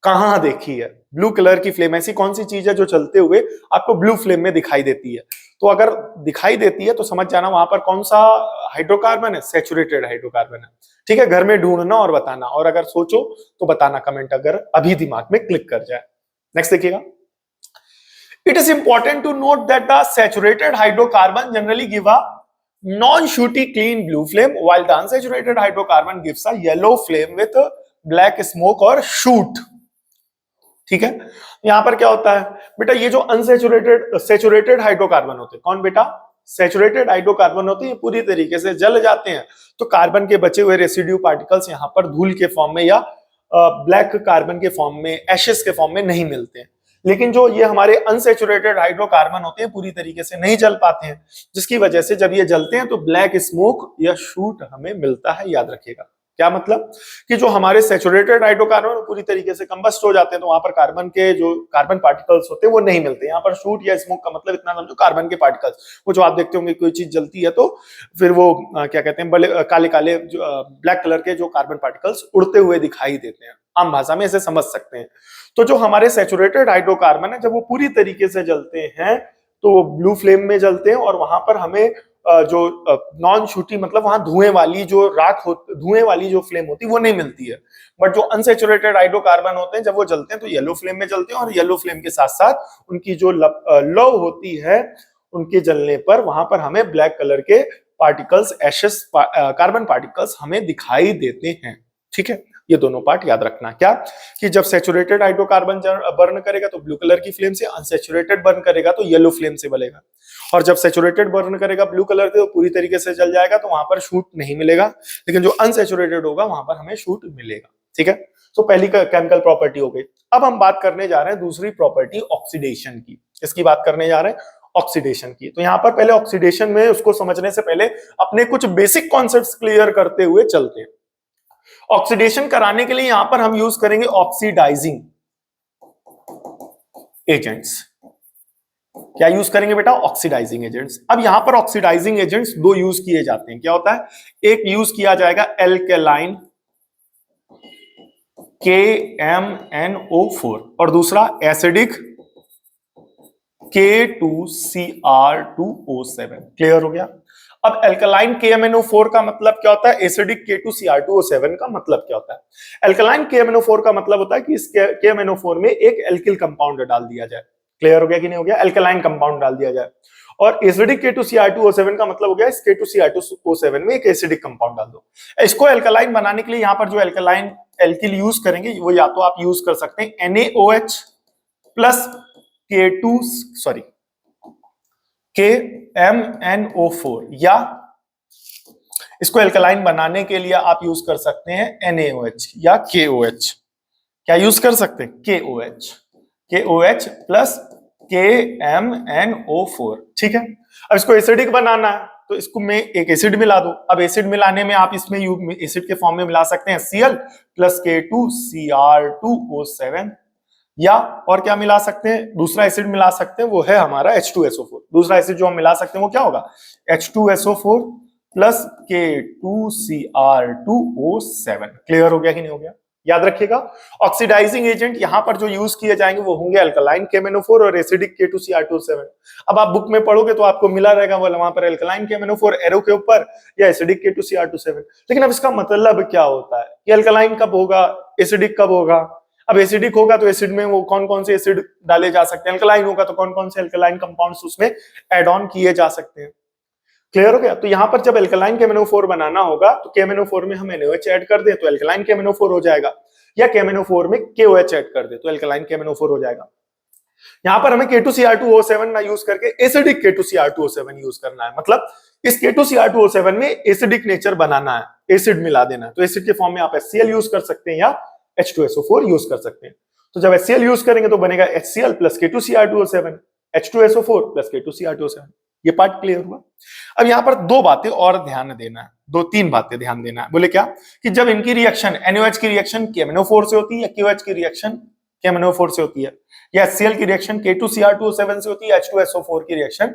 कहां देखी है। ब्लू कलर की फ्लेम ऐसी कौन सी चीज है जो चलते हुए आपको ब्लू फ्लेम में दिखाई देती है? तो अगर दिखाई देती है तो समझ जाना वहां पर कौन सा हाइड्रोकार्बन है? सैचुरेटेड हाइड्रोकार्बन है। ठीक है, घर में ढूंढना और बताना, और अगर सोचो तो बताना कमेंट अगर अभी दिमाग में क्लिक कर जाए। नेक्स्ट देखिएगा, it is important to note that the saturated hydrocarbon generally give a non-shooty clean blue flame while the unsaturated hydrocarbon gives a yellow flame with black smoke or shoot। ठीक है, यहां पर क्या होता है बेटा? ये जो सैचुरेटेड हाइड्रोकार्बन होते हैं, कौन बेटा? सैचुरेटेड हाइड्रोकार्बन होते हैं, ये पूरी तरीके से जल जाते हैं, तो कार्बन के बचे हुए रेसिड्यू पार्टिकल्स यहां पर धूल के फॉर्म में या ब्लैक कार्बन के फॉर्म में, एशेस के फॉर्म में नहीं मिलते हैं। लेकिन जो ये हमारे अनसैचुरेटेड हाइड्रोकार्बन होते हैं पूरी तरीके से नहीं जल पाते हैं, जिसकी वजह से जब ये जलते हैं तो ब्लैक स्मोक या शूट हमें मिलता है। याद रखिएगा, क्या मतलब? कि जो हमारे सैचुरेटेड हाइड्रोकार्बन पूरी तरीके से कंबस्ट हो जाते हैं तो वहां पर कार्बन के जो कार्बन पार्टिकल्स होते हैं वो नहीं मिलते। यहाँ पर शूट या स्मोक का मतलब इतना समझो, कार्बन के पार्टिकल्स, वो जो आप देखते होंगे कोई चीज जलती है तो फिर वो क्या कहते हैं, बड़े काले काले ब्लैक कलर के जो कार्बन पार्टिकल्स उड़ते हुए दिखाई देते हैं। आम भाषा में इसे समझ सकते हैं। तो जो हमारे सैचुरेटेड हाइड्रोकार्बन है जब वो पूरी तरीके से जलते हैं तो वो ब्लू फ्लेम में जलते हैं, और वहां पर हमें जो नॉन शूटी मतलब वहां धुएं वाली जो राख होती, धुएं वाली जो फ्लेम होती है वो नहीं मिलती है। बट जो अनसैचुरेटेड हाइड्रोकार्बन होते हैं जब वो जलते हैं तो येलो फ्लेम में जलते हैं, और येलो फ्लेम के साथ साथ उनकी जो लौ होती है उनके जलने पर वहां पर हमें ब्लैक कलर के पार्टिकल्स, एशेस कार्बन पार्टिकल्स हमें दिखाई देते हैं। ठीक है, ये दोनों पार्ट याद रखना। क्या कि जब सैचुरेटेड हाइड्रोकार्बन बर्न करेगा तो ब्लू कलर की फ्लेम से, अनसैचुरेटेड बर्न करेगा तो येलो फ्लेम से बलेगा, और जब सैचुरेटेड बर्न करेगा ब्लू कलर के तो पूरी तरीके से जल जाएगा तो वहां पर शूट नहीं मिलेगा, लेकिन जो अनसैचुरेटेड होगा वहां पर हमें शूट मिलेगा। ठीक है, तो पहली केमिकल प्रॉपर्टी हो गई। अब हम बात करने जा रहे हैं दूसरी प्रॉपर्टी, ऑक्सीडेशन की। इसकी बात करने जा रहे हैं ऑक्सीडेशन की। तो यहां पर पहले ऑक्सीडेशन में उसको समझने से पहले अपने कुछ बेसिक कॉन्सेप्ट्स क्लियर करते हुए चलते हैं। ऑक्सीडेशन कराने के लिए यहां पर हम यूज करेंगे ऑक्सीडाइजिंग एजेंट्स। क्या यूज करेंगे बेटा? Oxidising agents. अब यहां पर ऑक्सीडाइजिंग एजेंट्स दो यूज किए जाते हैं। क्या होता है? एक यूज किया जाएगा एल्केलाइन KMnO4 और दूसरा एसिडिक K2Cr2O7। क्लियर हो गया? अब एल्कलाइन KMnO4 का मतलब क्या होता है? एसिडिक K2Cr2O7 का मतलब क्या होता है? एल्कलाइन KMnO4 का मतलब होता है कि इस KMnO4 में एक एल्किल कंपाउंड डाल दिया जाए। क्लियर हो गया कि नहीं हो गया? एल्कलाइन कंपाउंड डाल दिया जाए। और एसिडिक K2Cr2O7 का मतलब हो गया इस K2Cr2O7 में एक एसिडिक कंपाउंड डाल दो। इसको एल्कलाइन बनाने के लिए यहां पर जो एल्कलाइन एल्किल यूज करेंगे वो या तो आप यूज कर सकते हैं NaOH प्लस KMnO4, या इसको एल्कलाइन बनाने के लिए आप यूज कर सकते हैं NaOH या KOH। क्या यूज कर सकते हैं? KOH plus KMnO4। ठीक है, अब इसको एसिडिक बनाना है तो इसको मैं एक एसिड मिला दो। अब एसिड मिलाने में आप इसमें एसिड के फॉर्म में मिला सकते हैं Cl प्लस K2Cr2O7, या और क्या मिला सकते हैं, दूसरा एसिड मिला सकते हैं, वो है हमारा H2SO4। दूसरा एसिड जो हम मिला सकते हैं वो क्या होगा, H2SO4 प्लस K2Cr2O7। क्लियर हो गया कि नहीं हो गया? याद रखिएगा, ऑक्सीडाइजिंग एजेंट यहां पर जो यूज किए जाएंगे वो होंगे अल्कलाइन KMnO4 और एसिडिक K2Cr2O7। अब आप बुक में पढ़ोगे तो आपको मिला रहेगा वो वहां पर अल्कलाइन KMnO4 एरो के ऊपर या एसिडिक K2Cr2O7। लेकिन अब इसका मतलब क्या होता है कि अल्कलाइन कब होगा, एसिडिक कब होगा? अब एसिडिक होगा तो एसिड में वो कौन कौन से एसिड डाले जा सकते हैं, अल्कलाइन होगा तो कौन कौन से अल्कलाइन कंपाउंड्स उसमें एड ऑन किए जा सकते हैं। क्लियर हो गया? तो यहां पर जब अल्कलाइन KMnO4 बनाना होगा तो KMnO4 में हम NaOH ऐड कर दें तो अल्कलाइन KMnO4 हो जाएगा, या KMnO4 में KOH ऐड कर दे तो अल्कलाइन KMnO4 हो जाएगा। यहां पर हमें K2Cr2O7 ना यूज करके एसिडिक K2Cr2O7 यूज करना है। मतलब इस K2Cr2O7 में एसिडिक नेचर बनाना है, एसिड मिला देना है। तो एसिड के फॉर्म में आप HCl यूज कर सकते हैं या H2SO4 यूज कर सकते हैं। तो जब HCl यूज करेंगे तो बनेगा HCl plus K2Cr2O7, H2SO4 plus K2Cr2O7। ये पार्ट क्लियर हुआ? अब यहां पर दो बातें और ध्यान देना है, दो तीन बातें ध्यान देना है। बोले क्या? कि जब इनकी रिएक्शन NaOH की रिएक्शन KMnO4 से होती है, या KOH की रिएक्शन KMnO4 से होती है, या HCl की रिएक्शन K2Cr2O7 से होती है, H2SO4 की रिएक्शन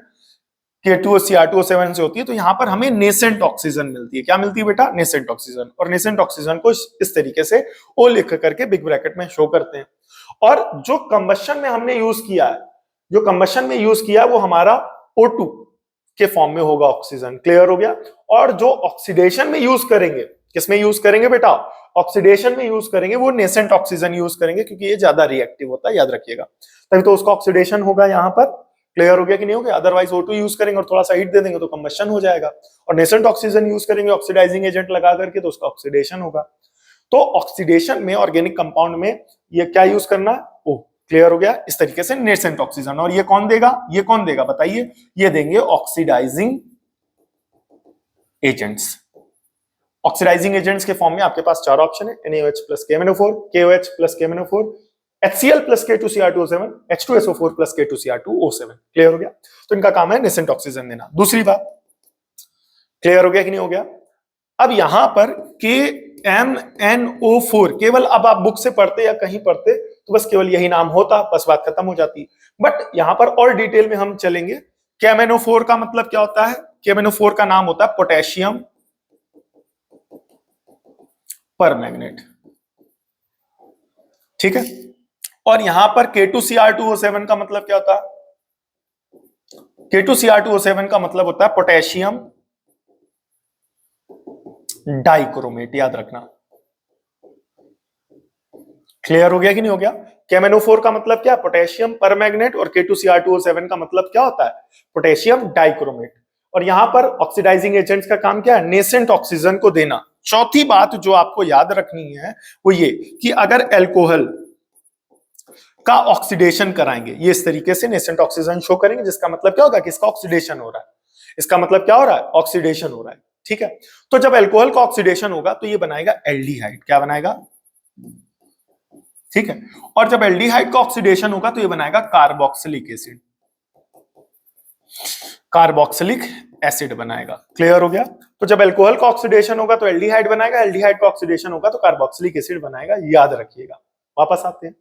K2Cr2O7 से होती है, तो यहां पर हमें नेसेंट ऑक्सीजन मिलती है। क्या मिलती है बेटा? Nascent oxygen. और नेसेंट ऑक्सीजन को इस तरीके से O लिख करके बिग ब्रैकेट में शो करते हैं। और जो कंबशन में हमने यूज किया है, जो कंबशन में यूज किया वो हमारा O2 के फॉर्म में होगा ऑक्सीजन। क्लियर हो गया? और जो ऑक्सीडेशन में यूज करेंगे, किसमें यूज करेंगे बेटा? ऑक्सीडेशन में यूज करेंगे वो नेसेंट ऑक्सीजन यूज करेंगे, क्योंकि ये ज्यादा रिएक्टिव होता है, याद रखिएगा। तभी तो उसका ऑक्सीडेशन होगा यहां पर। क्लियर हो गया कि नहीं हो गया? अदरवाइज O2 यूज करेंगे और थोड़ा सा हीट दे देंगे तो कंबशन हो जाएगा, और नेसेंट ऑक्सीजन यूज करेंगे ऑक्सीडाइजिंग एजेंट लगा करके तो उसका ऑक्सीडेशन होगा। तो ऑक्सीडेशन में ऑर्गेनिक कंपाउंड में ये क्या यूज करना है? O। क्लियर हो गया? इस तरीके से नेसेंट ऑक्सीजन। और ये कौन देगा? ये कौन देगा बताइए? ये देंगे ऑक्सीडाइजिंग एजेंट्स। ऑक्सीडाइजिंग एजेंट्स के फॉर्म में आपके पास चार ऑप्शन है, NaOH plus KMnO4, KOH plus KMnO4, HCl plus K2Cr2O7, H2SO4 plus K2Cr2O7। Clear हो गया? तो इनका काम है नेसेंट ऑक्सीजन देना। दूसरी बात, क्लियर हो गया कि नहीं हो गया? अब यहां पर KMnO4 केवल, अब आप बुक से पढ़ते या कहीं पढ़ते तो बस केवल यही नाम होता, बस बात खत्म हो जाती। बट यहां पर और डिटेल में हम चलेंगे। KMnO4 का मतलब क्या होता है? KMnO4 का नाम होता है पोटेशियम परमैंगनेट। ठीक है? और यहां पर K2Cr2O7 का मतलब क्या होता है? K2Cr2O7 का मतलब होता है पोटेशियम डाइक्रोमेट। याद रखना। क्लियर हो गया कि नहीं हो गया? KMnO4 का मतलब क्या? Potassium permanganate. और K2Cr2O7 का मतलब क्या होता है? Potassium dichromate. और यहां पर ऑक्सीडाइजिंग एजेंट्स का काम क्या है? नेसेंट ऑक्सीजन को देना। चौथी बात जो आपको याद रखनी है वो ये कि अगर अल्कोहल का ऑक्सीडेशन कराएंगे, ये इस तरीके से नेसेंट ऑक्सीजन शो करेंगे, जिसका मतलब क्या होगा कि इसका ऑक्सीडेशन हो रहा है। इसका मतलब क्या हो रहा है? ऑक्सीडेशन हो रहा है। ठीक है? तो जब अल्कोहल का ऑक्सीडेशन होगा तो ये बनाएगा एल्डिहाइड। क्या बनाएगा? ठीक है? और जब एल्डिहाइड का ऑक्सीडेशन होगा तो ये बनाएगा कार्बोक्सिलिक एसिड। कार्बोक्सिलिक एसिड बनाएगा। क्लियर हो गया? तो जब अल्कोहल का ऑक्सीडेशन होगा तो एल्डिहाइड बनाएगा, एल्डिहाइड का ऑक्सीडेशन होगा तो कार्बोक्सिलिक एसिड बनाएगा। याद रखिएगा। वापस आते हैं।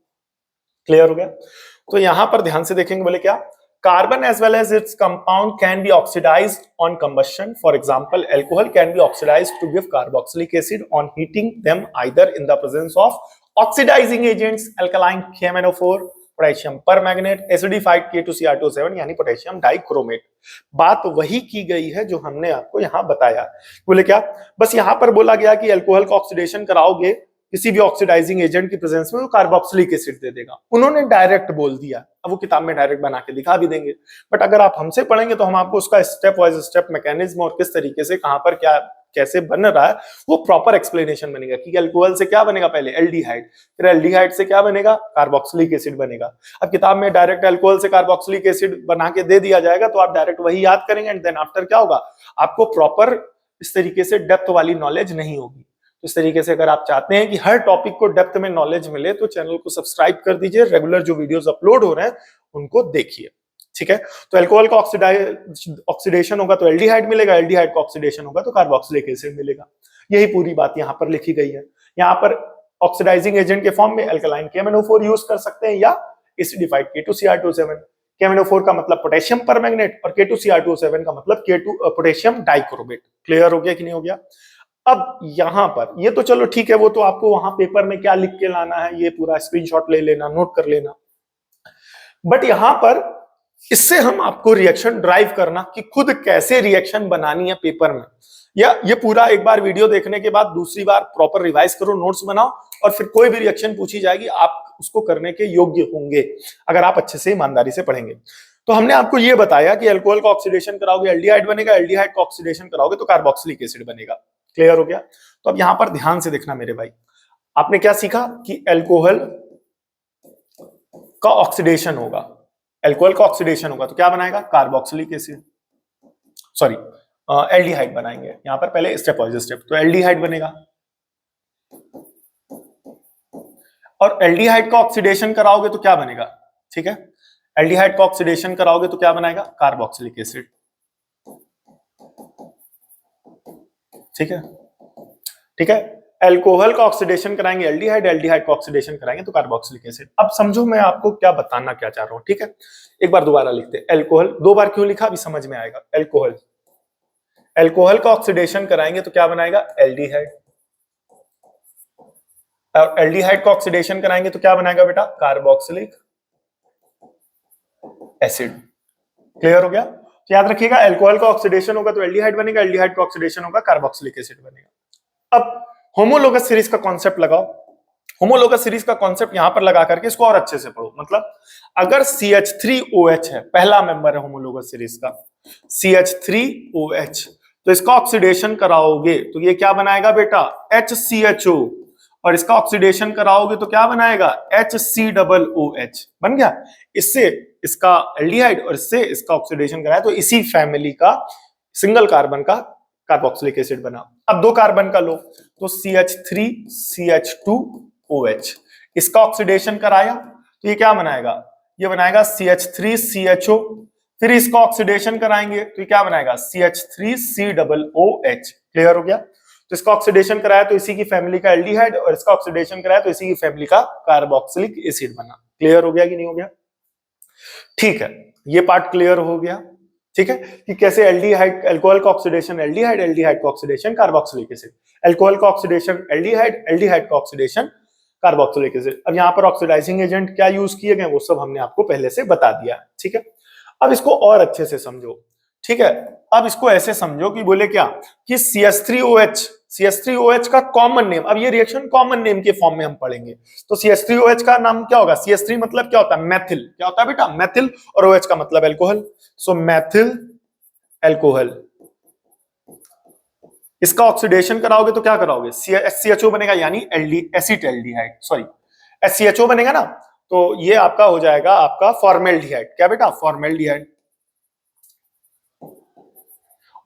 क्लियर हो गया? तो यहां पर ध्यान से देखेंगे। बोले क्या? Carbon as well as its compound can be oxidized on combustion. For example, alcohol can be oxidized to give carboxylic acid on heating them, either in the presence of oxidizing agents, alkaline KMnO4, potassium permanganate, acidified K2Cr2O7 यानी potassium dichromate. बात वही की गई है जो हमने आपको यहां बताया। बोले क्या? बस यहां पर बोला गया कि अल्कोहल का ऑक्सीडेशन कराओगे किसी भी ऑक्सीडाइजिंग एजेंट की प्रेजेंस में, वो कार्बोक्सिलिक एसिड दे देगा। उन्होंने डायरेक्ट बोल दिया, अब वो किताब में डायरेक्ट बना के दिखा भी देंगे। बट अगर आप हमसे पढ़ेंगे तो हम आपको उसका स्टेप वाइज स्टेप मैकेनिज्म और किस तरीके से कहां पर क्या कैसे बन रहा है वो प्रॉपर एक्सप्लेनेशन बनेगा कि अल्कोहल से क्या बनेगा, पहले एल्डिहाइड, फिर एल्डिहाइड से क्या बनेगा, कार्बोक्सिलिक एसिड बनेगा। अब किताब में डायरेक्ट अल्कोहल से कार्बोक्सिलिक एसिड बना के दे दिया जाएगा तो आप डायरेक्ट वही याद करेंगे, एंड देन आफ्टर क्या होगा, आपको प्रॉपर इस तरीके से डेप्थ वाली नॉलेज नहीं होगी। इस तरीके से अगर आप चाहते हैं कि हर टॉपिक को डेप्थ में नॉलेज मिले तो चैनल को सब्सक्राइब कर दीजिए, रेगुलर जो वीडियोस अपलोड हो रहे हैं उनको देखिए। ठीक है। तो अल्कोहल का ऑक्सीडेशन होगा तो एल्डिहाइड मिलेगा, एल्डिहाइड का ऑक्सीडेशन होगा तो कार्बोक्सिलिक एसिड मिलेगा। यही पूरी बात यहाँ पर लिखी गई है। यहाँ पर ऑक्सीडाइजिंग एजेंट के फॉर्म में अल्कलाइन KMnO4 यूज कर सकते हैं या एसिडिफाइड K2Cr2O7। KMnO4 का मतलब पोटेशियम परमैंगनेट और K2Cr2O7 का मतलब पोटेशियम डाइक्रोमेट। क्लियर हो गया कि नहीं हो गया? अब यहां पर ये तो चलो ठीक है, वो तो आपको वहां पेपर में क्या लिख के लाना है ये पूरा स्क्रीनशॉट ले लेना, नोट कर लेना। बट यहां पर इससे हम आपको रिएक्शन ड्राइव करना कि खुद कैसे रिएक्शन बनानी है पेपर में, या ये पूरा एक बार वीडियो देखने के बाद दूसरी बार प्रॉपर रिवाइज करो, नोट्स बनाओ और फिर कोई भी रिएक्शन पूछी जाएगी आप उसको करने के योग्य होंगे अगर आप अच्छे से ईमानदारी से पढ़ेंगे। तो हमने आपको ये बताया कि अल्कोहल का ऑक्सीडेशन कराओगे एल्डिहाइड बनेगा, एल्डिहाइड का ऑक्सीडेशन कराओगे तो कार्बोक्सिलिक एसिड बनेगा। क्लियर हो गया? तो अब यहां पर ध्यान से देखना मेरे भाई, आपने क्या सीखा कि अल्कोहल का ऑक्सीडेशन होगा, अल्कोहल का ऑक्सीडेशन होगा तो क्या बनाएगा? कार्बोक्सिलिक एसिड, सॉरी एल्डिहाइड बनाएंगे। यहां पर पहले स्टेप वाइज स्टेप, तो एल्डिहाइड बनेगा और एल्डिहाइड का ऑक्सीडेशन कराओगे तो क्या बनेगा? ठीक है, एल्डिहाइड का ऑक्सीडेशन कराओगे तो क्या बनाएगा? Carboxylic acid. ठीक है, ठीक है। अल्कोहल का ऑक्सीडेशन कराएंगे एल्डिहाइड, एल्डिहाइड का ऑक्सीडेशन कराएंगे तो कार्बोक्सिलिक एसिड। अब समझो मैं आपको क्या बताना क्या चाह रहा हूं। ठीक है, एक बार दोबारा लिखते हैं। अल्कोहल, दो बार क्यों लिखा अभी समझ में आएगा। अल्कोहल, अल्कोहल का ऑक्सीडेशन कराएंगे तो क्या बनाएगा? एल्डिहाइड, और एल्डिहाइड का ऑक्सीडेशन कराएंगे तो क्या बनाएगा बेटा? Carboxylic acid. क्लियर हो गया? तो याद रखिएगा अल्कोहल का ऑक्सीडेशन होगा तो एल्डिहाइड बनेगा, एल्डिहाइड का ऑक्सीडेशन होगा कार्बोक्सिलिक एसिड बनेगा। अब होमोलोगस सीरीज का कॉन्सेप्ट लगाओ। होमोलोगस सीरीज का कॉन्सेप्ट यहां पर लगा करके इसको और अच्छे से पढ़ो। मतलब अगर CH3OH है, पहला मेंबर है होमोलोगस सीरीज का CH3OH, तो इसका ऑक्सीडेशन कराओगे तो ये क्या बनाएगा बेटा? HCHO, और इसका ऑक्सीडेशन कराओगे तो क्या बनाएगा? HCOOH बन गया। इससे इसका एल्डिहाइड और इससे इसका ऑक्सीडेशन कराया तो इसी फैमिली का सिंगल कार्बन का कार्बोक्सिलिक एसिड बना। अब दो कार्बन का लो तो CH3CH2OH, इसका ऑक्सीडेशन कराया तो ये क्या बनाएगा? ये बनाएगा CH3CHO, फिर इसका ऑक्सीडेशन कराएंगे तो ये क्या बनाएगा? CH3COOH। क्लियर हो गया? तो इसका ऑक्सीडेशन कराया तो इसी की फैमिली का एल्डिहाइड और इसका ऑक्सीडेशन कराया तो इसी की फैमिली का कार्बोक्सिलिक एसिड बना। क्लियर हो गया कि नहीं हो गया? ठीक है, ये पार्ट क्लियर हो गया। ठीक है, कि कैसे एल्डिहाइड, अल्कोहल का ऑक्सीडेशन एल्डिहाइड, एल्डिहाइड का ऑक्सीडेशन कार्बोक्सिलिक एसिड, अल्कोहल का ऑक्सीडेशन एल्डिहाइड, एल्डिहाइड का ऑक्सीडेशन कार्बोक्सिलिक एसिड। अब यहाँ पर ऑक्सीडाइजिंग एजेंट क्या यूज किए गए वो सब हमने आपको पहले से बता दिया। ठीक है, अब इसको और अच्छे से समझो। ठीक है, अब इसको ऐसे समझो कि बोले क्या कि CH3OH का कॉमन नेम, अब ये रिएक्शन कॉमन नेम के फॉर्म में हम पढ़ेंगे। तो CH3OH का नाम क्या होगा? CH3 मतलब क्या होता है? मैथिल। क्या होता है बेटा? मैथिल। और OH का मतलब अल्कोहल, सो मैथिल अल्कोहल। इसका ऑक्सीडेशन कराओगे तो क्या कराओगे? HCHO बनेगा, यानी एसिटाल्डिहाइड, सॉरी HCHO बनेगा ना, तो ये आपका हो जाएगा आपका फॉर्मेल्डिहाइड। क्या बेटा? फॉर्मेल्डिहाइड।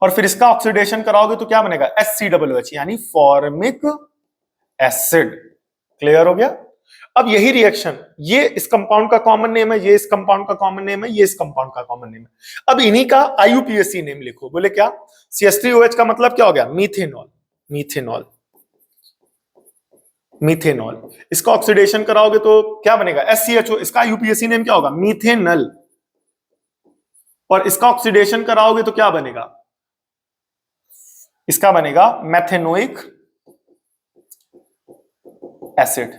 और फिर इसका ऑक्सीडेशन कराओगे तो क्या बनेगा? HCOOH, यानी फॉर्मिक एसिड। क्लियर हो गया? अब यही रिएक्शन, ये इस कंपाउंड का कॉमन नेम है, ये इस कंपाउंड का कॉमन नेम है, ये इस कंपाउंड का कॉमन नेम है। अब इन्हीं का IUPAC नेम लिखो। बोले क्या? CH3OH का मतलब क्या हो गया? Methanol, methanol, methanol. इसका ऑक्सीडेशन कराओगे तो क्या बनेगा? SCHO, इसका IUPAC नेम क्या होगा? मीथेनल। और इसका ऑक्सीडेशन कराओगे तो क्या बनेगा? इसका बनेगा मैथेनोइक एसिड।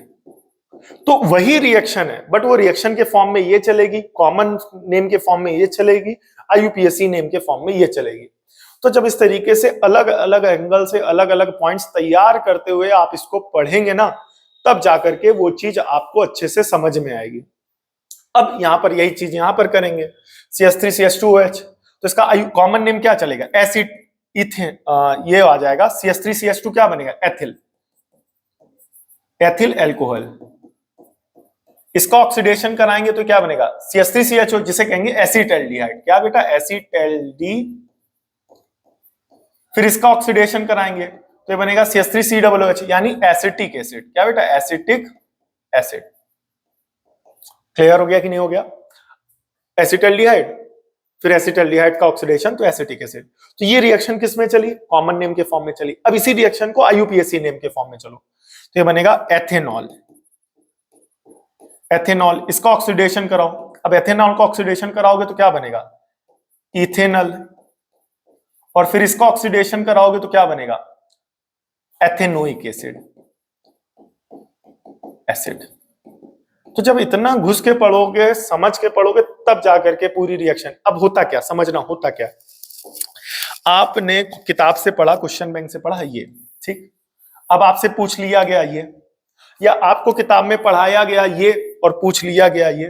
तो वही रिएक्शन है, बट वो रिएक्शन के फॉर्म में ये चलेगी, कॉमन नेम के फॉर्म में ये चलेगी, IUPAC नेम के फॉर्म में ये चलेगी। तो जब इस तरीके से अलग अलग एंगल से अलग अलग पॉइंट्स तैयार करते हुए आप इसको पढ़ेंगे ना, तब जाकर के वो चीज आपको अच्छे से समझ में आएगी। अब यहां पर यही चीज यहां पर करेंगे, CH3CH2OH, तो इसका कॉमन नेम क्या चलेगा? एसिड इथेन, ये आ जाएगा CH3CH2 क्या बनेगा? Ethyl, ethyl alcohol. इसका ऑक्सीडेशन कराएंगे तो क्या बनेगा? CH3CHO, जिसे कहेंगे एसिटाल्डिहाइड। क्या बेटा? एसिटाल्डी। फिर इसका ऑक्सीडेशन कराएंगे तो ये बनेगा CH3COOH, यानी एसिटिक एसिड। क्या बेटा? Acetic acid. क्लियर हो गया कि नहीं हो गया? एसिटाल्डिहाइड फिर एसिटाल्डिहाइड का ऑक्सीडेशन तो एसिटिक एसिड। तो ये रिएक्शन किस में चली? कॉमन नेम के फॉर्म में चली। अब इसी रिएक्शन को आईयूपीएसी नेम के फॉर्म में चलो, तो ये बनेगा एथेनॉल। एथेनॉल, इसका ऑक्सीडेशन कराओ। अब एथेनॉल का ऑक्सीडेशन कराओगे तो क्या बनेगा? इथेनॉल। और फिर इसका ऑक्सीडेशन कराओगे तो क्या बनेगा? Ethanoic acid, acid. तो जब इतना घुस के पढ़ोगे, समझ के पढ़ोगे, तब जाकर के पूरी रिएक्शन। अब होता क्या, समझना होता क्या। आपने किताब से पढ़ा, क्वेश्चन बैंक से पढ़ा ये, ठीक। अब आपसे पूछ लिया गया ये, या आपको किताब में पढ़ाया गया ये और पूछ लिया गया ये,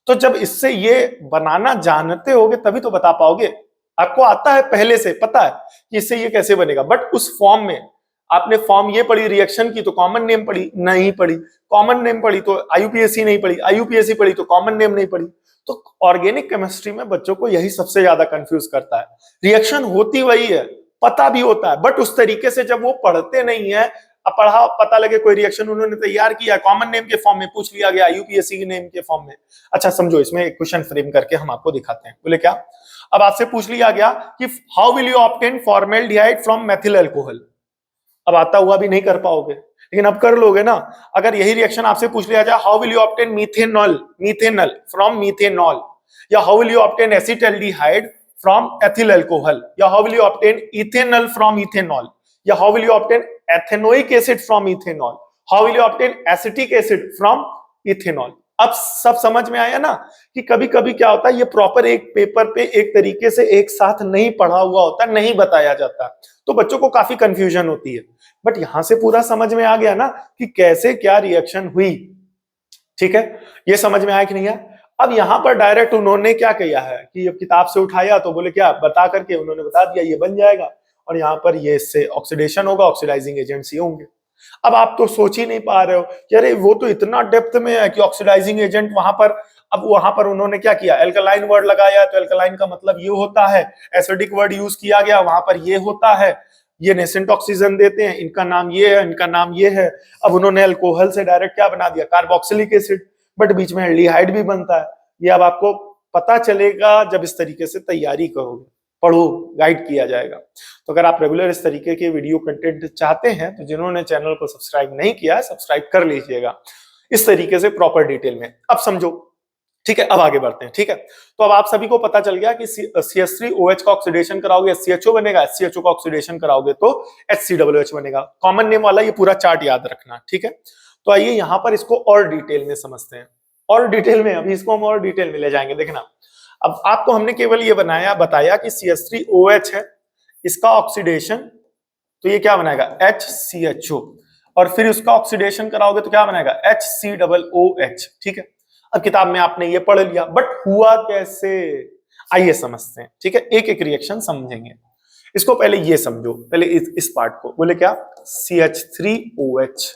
तो जब इससे ये बनाना जानते होगे तभी तो बता पाओगे। आपको आता है पहले से, पता है कि इससे ये कैसे बनेगा, बट उस फॉर्म में आपने फॉर्म ये पढ़ी रिएक्शन की तो कॉमन नेम पढ़ी नहीं पढ़ी, कॉमन नेम पढ़ी तो आईयूपीएसी नहीं पढ़ी, आईयूपीएसी पढ़ी तो कॉमन नेम नहीं पढ़ी। तो ऑर्गेनिक केमिस्ट्री में बच्चों को यही सबसे ज्यादा कंफ्यूज करता है। रिएक्शन होती वही है, पता भी होता है, बट उस तरीके से जब वो पढ़ते नहीं है। अब पढ़ा, पता लगे कोई रिएक्शन उन्होंने तैयार किया, कॉमन नेम के फॉर्म में पूछ लिया गया, यूपीएससी के नेम के फॉर्म में। अच्छा समझो, इसमें एक क्वेश्चन फ्रेम करके हम आपको दिखाते हैं। बोले क्या? अब आपसे पूछ लिया गया कि how will you obtain formaldehyde from methyl alcohol. अब आता हुआ भी नहीं कर पाओगे, लेकिन अब कर लोगे ना। अगर यही रिएक्शन आपसे पूछ लिया जाए, how will you obtain methanol, methanol from methanol, या how will you obtain acetaldehyde from ethyl alcohol, या how will you obtain ethanol from ethanol, या how will you obtain ethanoic acid from ethanol, how will you obtain acetic acid from ethanol. अब सब समझ में आया ना कि कभी कभी क्या होता है, ये प्रॉपर एक पेपर पे एक तरीके से एक साथ नहीं पढ़ा हुआ होता, नहीं बताया जाता, तो बच्चों को काफी कंफ्यूजन होती है। बट यहां से पूरा समझ में आ गया ना कि कैसे क्या रिएक्शन हुई। ठीक है, ये समझ में आया कि नहीं आया? अब यहां पर डायरेक्ट उन्होंने क्या किया है कि अब किताब से उठाया तो बोले क्या, बता करके उन्होंने बता दिया ये बन जाएगा, और यहाँ पर ये इससे ऑक्सीडेशन होगा, ऑक्सीडाइजिंग एजेंट्स ये होंगे। अब आप तो सोच ही नहीं पा रहे हो कि अरे वो तो इतना डेप्थ में है कि ऑक्सीडाइजिंग एजेंट वहां पर। अब वहां पर उन्होंने क्या किया, एल्कलाइन वर्ड लगाया, तो एल्कलाइन का मतलब ये होता है, एसिडिक वर्ड यूज किया गया, वहां पर ये होता है, ये नेसेंट ऑक्सीजन देते हैं, इनका नाम ये है, इनका नाम ये है। अब उन्होंने अल्कोहल से डायरेक्ट क्या बना दिया, कार्बोक्सिलिक एसिड, बट बीच में एल्डिहाइड भी बनता है। ये अब आपको पता चलेगा जब इस तरीके से तैयारी करोगे, पढ़ो, गाइड किया जाएगा। तो अगर आप रेगुलर इस तरीके के वीडियो कंटेंट चाहते हैं तो जिन्होंने चैनल को सब्सक्राइब नहीं किया है, सब्सक्राइब कर लीजिएगा इस तरीके से प्रॉपर डिटेल में। अब समझो, ठीक है, अब आगे बढ़ते हैं। ठीक है, तो अब आप सभी को पता चल गया कि CH3OH का ऑक्सीडेशन कराओगे SCHO बनेगा, SCHO का ऑक्सीडेशन कराओगे तो HCOOH बनेगा। कॉमन नेम वाला ये पूरा चार्ट याद रखना। ठीक है, तो आइए यहां पर इसको और डिटेल में समझते हैं, और डिटेल में, अभी इसको हम और डिटेल में ले जाएंगे। देखना, अब आपको हमने केवल ये बताया कि CH3OH है, इसका ऑक्सीडेशन, तो ये क्या बनाएगा, HCHO, और फिर उसका ऑक्सीडेशन कराओगे तो क्या बनाएगा, HCOOH। ठीक है, अब किताब में आपने ये पढ़ लिया, बट हुआ कैसे, आइए समझते हैं। ठीक है, एक एक रिएक्शन समझेंगे। इसको पहले ये समझो, पहले इस पार्ट को। बोले क्या, CH3OH,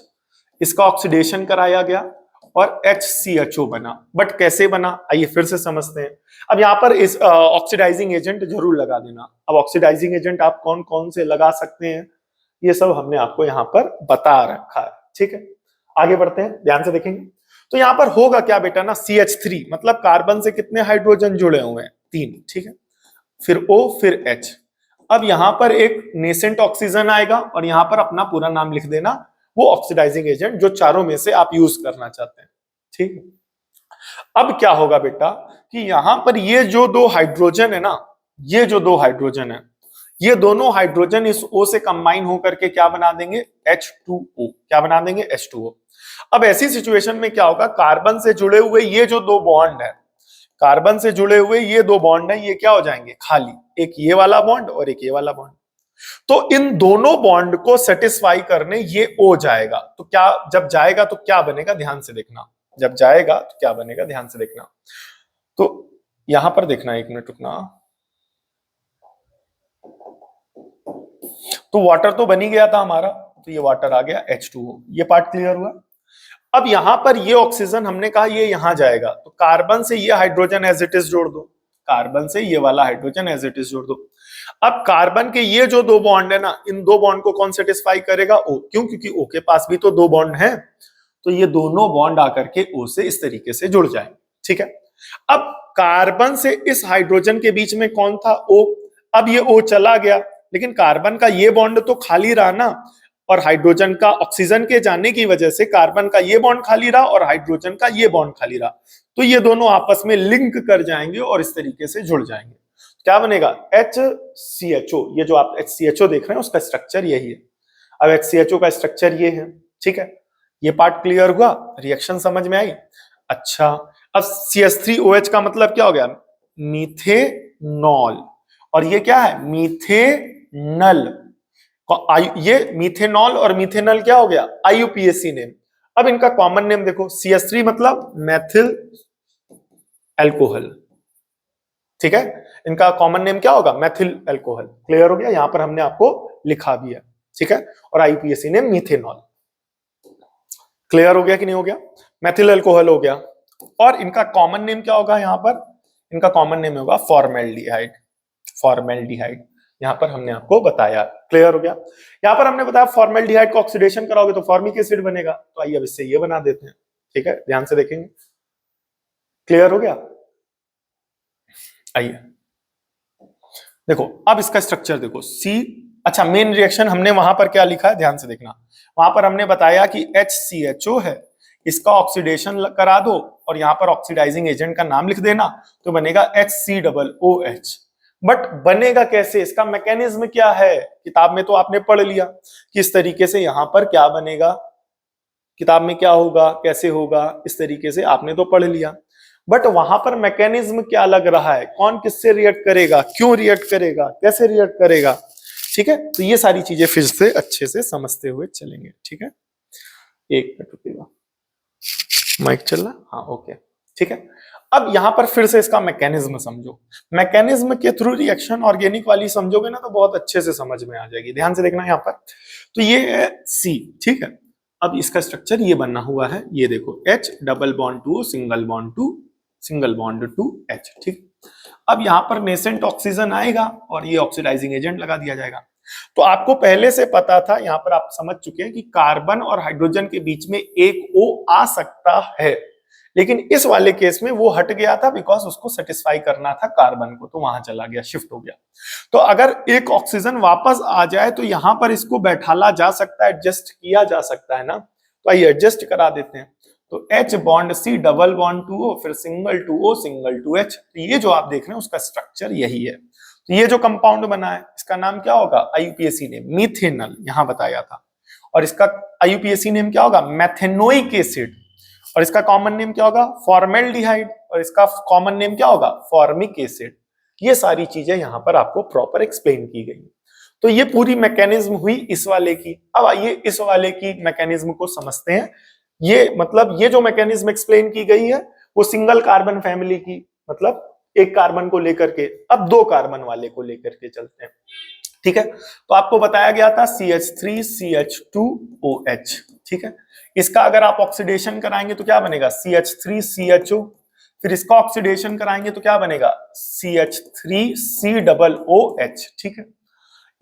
इसका ऑक्सीडेशन कराया गया और HCHO बना, बट कैसे बना, आइए फिर से समझते हैं। अब यहाँ पर इस ऑक्सीडाइजिंग एजेंट जरूर लगा देना। अब ऑक्सीडाइजिंग एजेंट आप कौन कौन से लगा सकते हैं, ये सब हमने आपको यहाँ पर बता रखा है। ठीक है, आगे बढ़ते हैं, ध्यान से देखेंगे। तो यहाँ पर होगा क्या बेटा ना, CH3 मतलब कार्बन से कितने हाइड्रोजन जुड़े हुए हैं, 3। ठीक है, फिर O फिर H। अब यहाँ पर एक नेसेंट ऑक्सीजन आएगा और यहाँ पर अपना पूरा नाम लिख देना, वो ऑक्सीडाइजिंग एजेंट जो चारों में से आप यूज करना चाहते हैं। ठीक है, अब क्या होगा बेटा कि यहां पर ये जो दो हाइड्रोजन है ना, ये जो दो हाइड्रोजन है, ये दोनों हाइड्रोजन इस O से कंबाइन होकर के क्या बना देंगे, H2O। क्या बना देंगे, H2O। अब ऐसी सिचुएशन में क्या होगा, कार्बन से जुड़े हुए ये जो दो बॉन्ड है, कार्बन से जुड़े हुए ये दो बॉन्ड है, ये क्या हो जाएंगे, खाली, एक ये वाला बॉन्ड और एक ये वाला बॉन्ड। तो इन दोनों बॉन्ड को सेटिस्फाई करने ये O जाएगा, तो क्या, जब जाएगा तो क्या बनेगा, ध्यान से देखना, जब जाएगा तो क्या बनेगा, ध्यान से देखना। तो यहां पर देखना, एक मिनट रुकना। तो वाटर तो बन ही गया था हमारा, तो ये वाटर आ गया H2O, ये पार्ट क्लियर हुआ। अब यहां पर ये ऑक्सीजन हमने कहा ये यहां जाएगा, तो कार्बन से ये हाइड्रोजन एज इट इज जोड़ दो, कार्बन से ये वाला हाइड्रोजन एज इट इज जोड़ दो। अब कार्बन के ये जो दो बॉन्ड है ना, इन दो बॉन्ड को कौन सेटिस्फाई करेगा, O। क्यों, क्योंकि O के पास भी तो दो बॉन्ड हैं, तो ये दोनों बॉन्ड आकर के O से इस तरीके से जुड़ जाएंगे। ठीक है, अब कार्बन से इस हाइड्रोजन के बीच में कौन था? O। अब ये O चला गया, लेकिन कार्बन का ये बॉन्ड तो खाली रहा ना, और हाइड्रोजन का ऑक्सीजन के जाने की वजह से कार्बन का ये बॉन्ड खाली रहा और हाइड्रोजन का ये बॉन्ड खाली रहा। तो ये दोनों आपस में लिंक कर जाएंगे और इस तरीके से जुड़ जाएंगे। क्या बनेगा? HCHO। ये जो आप HCHO देख रहे हैं उसका स्ट्रक्चर यही है। अब HCHO का स्ट्रक्चर ये है, ठीक है। ये पार्ट क्लियर हुआ, रिएक्शन समझ में आई? अच्छा, अब CH3OH का मतलब क्या हो गया? मीथेनॉल। और ये क्या है? मीथेनल। ये मीथेनॉल और मीथेनल क्या हो गया? IUPAC name. अब इनका कॉमन नेम देखो, CH3 मतलब मैथिल एल्कोहल, ठीक है। इनका कॉमन नेम क्या होगा? मैथिल एल्कोहल। क्लियर हो गया? यहां पर हमने आपको लिखा भी है, ठीक है। और IUPAC नेम मीथेनॉल। क्लियर हो गया कि नहीं हो गया? मैथिल एल्कोहल हो गया। और इनका कॉमन नेम क्या होगा यहां पर? इनका कॉमन नेम होगा फॉर्मेल्डिहाइड। फॉर्मेल्डिहाइड यहां पर हमने आपको बताया। क्लियर हो गया? यहां पर हमने बताया फॉर्मेल्डिहाइड को ऑक्सीडेशन कराओगे तो फॉर्मिक एसिड बनेगा। तो आइए अब इससे ये बना देते हैं, ठीक है। ध्यान से देखेंगे। क्लियर हो गया? आइए देखो, अब इसका स्ट्रक्चर देखो। अच्छा, मेन रिएक्शन हमने वहां पर क्या लिखा है ध्यान से देखना। वहां पर हमने बताया कि HCHO है, इसका ऑक्सीडेशन करा दो और यहां पर ऑक्सीडाइजिंग एजेंट का नाम लिख देना, तो बनेगा HCOOH। बट बनेगा कैसे? इसका मैकेनिज्म क्या है? किताब में तो आपने पढ़ लिया किस तरीके से यहां पर क्या बनेगा, किताब में क्या होगा, कैसे होगा, इस तरीके से आपने तो पढ़ लिया। बट वहां पर मैकेनिज्म क्या लग रहा है, कौन किससे रिएक्ट करेगा, क्यों रिएक्ट करेगा, कैसे रिएक्ट करेगा, ठीक है। तो ये सारी चीजें फिर से अच्छे से समझते हुए चलेंगे, ठीक है। एक मिनट रुकिएगा, माइक चल रहा? हाँ, ओके, ठीक है। अब यहां पर फिर से इसका मैकेनिज्म समझो। मैकेनिज्म के थ्रू रिएक्शन ऑर्गेनिक वाली समझोगे ना तो बहुत अच्छे से समझ में आ जाएगी। ध्यान से देखना यहाँ पर। तो ये है C, ठीक है। अब इसका स्ट्रक्चर ये बनना हुआ है, ये देखो H double bond to single bond to single bond to H, ठीक। अब यहाँ पर नेसेंट ऑक्सीजन आएगा और ये ऑक्सीडाइजिंग एजेंट लगा दिया जाएगा। तो आपको पहले से पता था, यहाँ पर आप समझ चुके हैं कि कार्बन और हाइड्रोजन के बीच में एक O आ सकता है, लेकिन इस वाले केस में वो हट गया था बिकॉज उसको सेटिस्फाई करना था कार्बन को, तो वहां चला गया, शिफ्ट हो गया। तो अगर एक ऑक्सीजन वापस आ जाए तो यहां पर इसको बैठाला जा सकता है, एडजस्ट किया जा सकता है ना। तो आइए एडजस्ट करा देते हैं। तो H bond C double bond to O, फिर single to O single to H। तो ये जो आप देख रहे हैं उसका स्ट्रक्चर यही है। तो ये जो कंपाउंड बना है इसका नाम क्या होगा? IUPAC नेम, मीथेनल यहां बताया था। और इसका IUPAC नेम क्या होगा? Methanoic acid. और इसका कॉमन नेम क्या होगा? फॉर्मेल्डिहाइड। और इसका कॉमन नेम क्या होगा? Formic acid. ये सारी चीजें यहां पर आपको प्रॉपर एक्सप्लेन की गई। तो ये पूरी मैकेनिज्म हुई इस वाले की। अब आइए इस वाले की मैकेनिज्म को समझते हैं। ये मतलब ये जो मैकेनिज्म एक्सप्लेन की गई है वो सिंगल कार्बन फैमिली की, मतलब एक कार्बन को लेकर के, अब दो कार्बन वाले को लेकर के चलते हैं, ठीक है। तो आपको बताया गया था CH3CH2OH, ठीक है। इसका अगर आप ऑक्सीडेशन कराएंगे तो क्या बनेगा? CH3CHO। फिर इसका ऑक्सीडेशन कराएंगे तो क्या बनेगा? CH3COOH, ठीक है।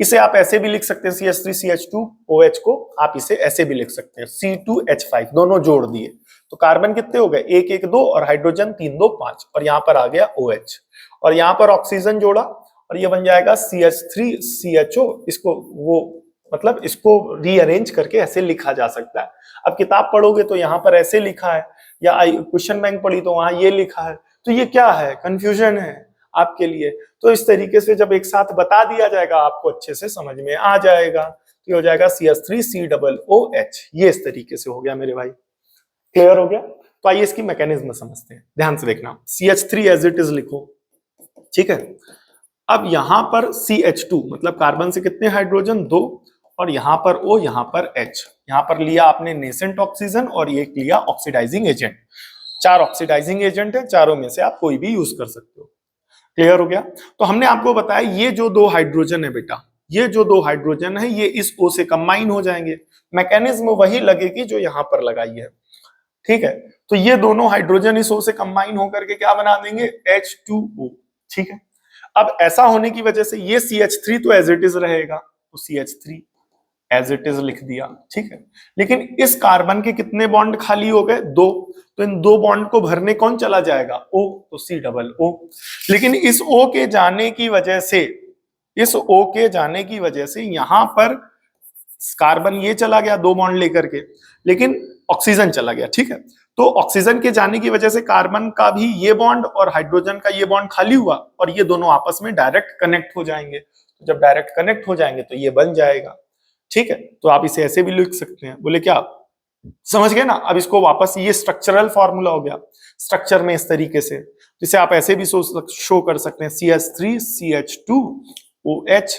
इसे आप ऐसे भी लिख सकते हैं, CH3CH2OH को आप इसे ऐसे भी लिख सकते हैं, C2H5। दोनों जोड़ दिए तो कार्बन कितने हो गए? 1 1 2 और हाइड्रोजन 3 2 5, और यहां पर आ गया OH। और यहां पर ऑक्सीजन जोड़ा और ये बन जाएगा CH3CHO। इसको वो मतलब इसको रीअरेंज करके ऐसे लिखा जा सकता है। अब किताब पढ़ोगे तो यहाँ पर ऐसे लिखा है, या क्वेश्चन बैंक पढ़ी तो वहां ये लिखा है, तो ये क्या है? कंफ्यूजन है आपके लिए। तो इस तरीके से जब एक साथ बता दिया जाएगा आपको अच्छे से समझ में आ जाएगा। तो ये हो जाएगा CH3COOH। ये इस तरीके से हो गया मेरे भाई। क्लियर हो गया? तो आइए इसकी मैकेनिज्म समझते हैं। ध्यान से देखना, CH3 एज इट इज लिखो, ठीक है। अब यहां पर CH2 मतलब कार्बन से कितने हाइड्रोजन? 2, और यहां पर O, यहां पर H। यहां पर लिया आपने नेसेंट ऑक्सीजन और ये लिया ऑक्सीडाइजिंग एजेंट। 4 ऑक्सीडाइजिंग एजेंट है, चारों में से आप कोई भी यूज कर सकते हो। क्लियर हो गया? तो हमने आपको बताया ये जो 2 हाइड्रोजन है बेटा, ये जो 2 हाइड्रोजन है ये इस O से कंबाइन हो जाएंगे। मैकेनिज्म वही लगेगी जो यहां पर लगाई है, ठीक है। तो ये दोनों हाइड्रोजन इस O से कंबाइन होकर के क्या बना देंगे? H2O, ठीक है। अब ऐसा होने की वजह से ये CH3 तो एज इट इज रहेगा, तो CH3 एज इट इज लिख दिया, ठीक है। लेकिन इस कार्बन के कितने बॉन्ड खाली हो गए? 2। तो इन 2 बॉन्ड को भरने कौन चला जाएगा? O, तो C+O। लेकिन इस O के जाने की वजह से, इस O के जाने की वजह से यहां पर कार्बन ये चला गया 2 बॉन्ड लेकर के, लेकिन ऑक्सीजन चला गया, ठीक है। तो ऑक्सीजन के जाने की वजह से कार्बन का भी ये बॉन्ड और हाइड्रोजन का ये बॉन्ड खाली हुआ और ये दोनों आपस में डायरेक्ट कनेक्ट हो जाएंगे। जब डायरेक्ट कनेक्ट हो जाएंगे तो ये बन जाएगा, ठीक है। तो आप इसे ऐसे भी लिख सकते हैं। बोले क्या, समझ गए ना? अब इसको वापस, ये स्ट्रक्चरल फॉर्मूला हो गया स्ट्रक्चर में इस तरीके से, जिसे आप ऐसे भी शो कर सकते हैं। CH3CH2OH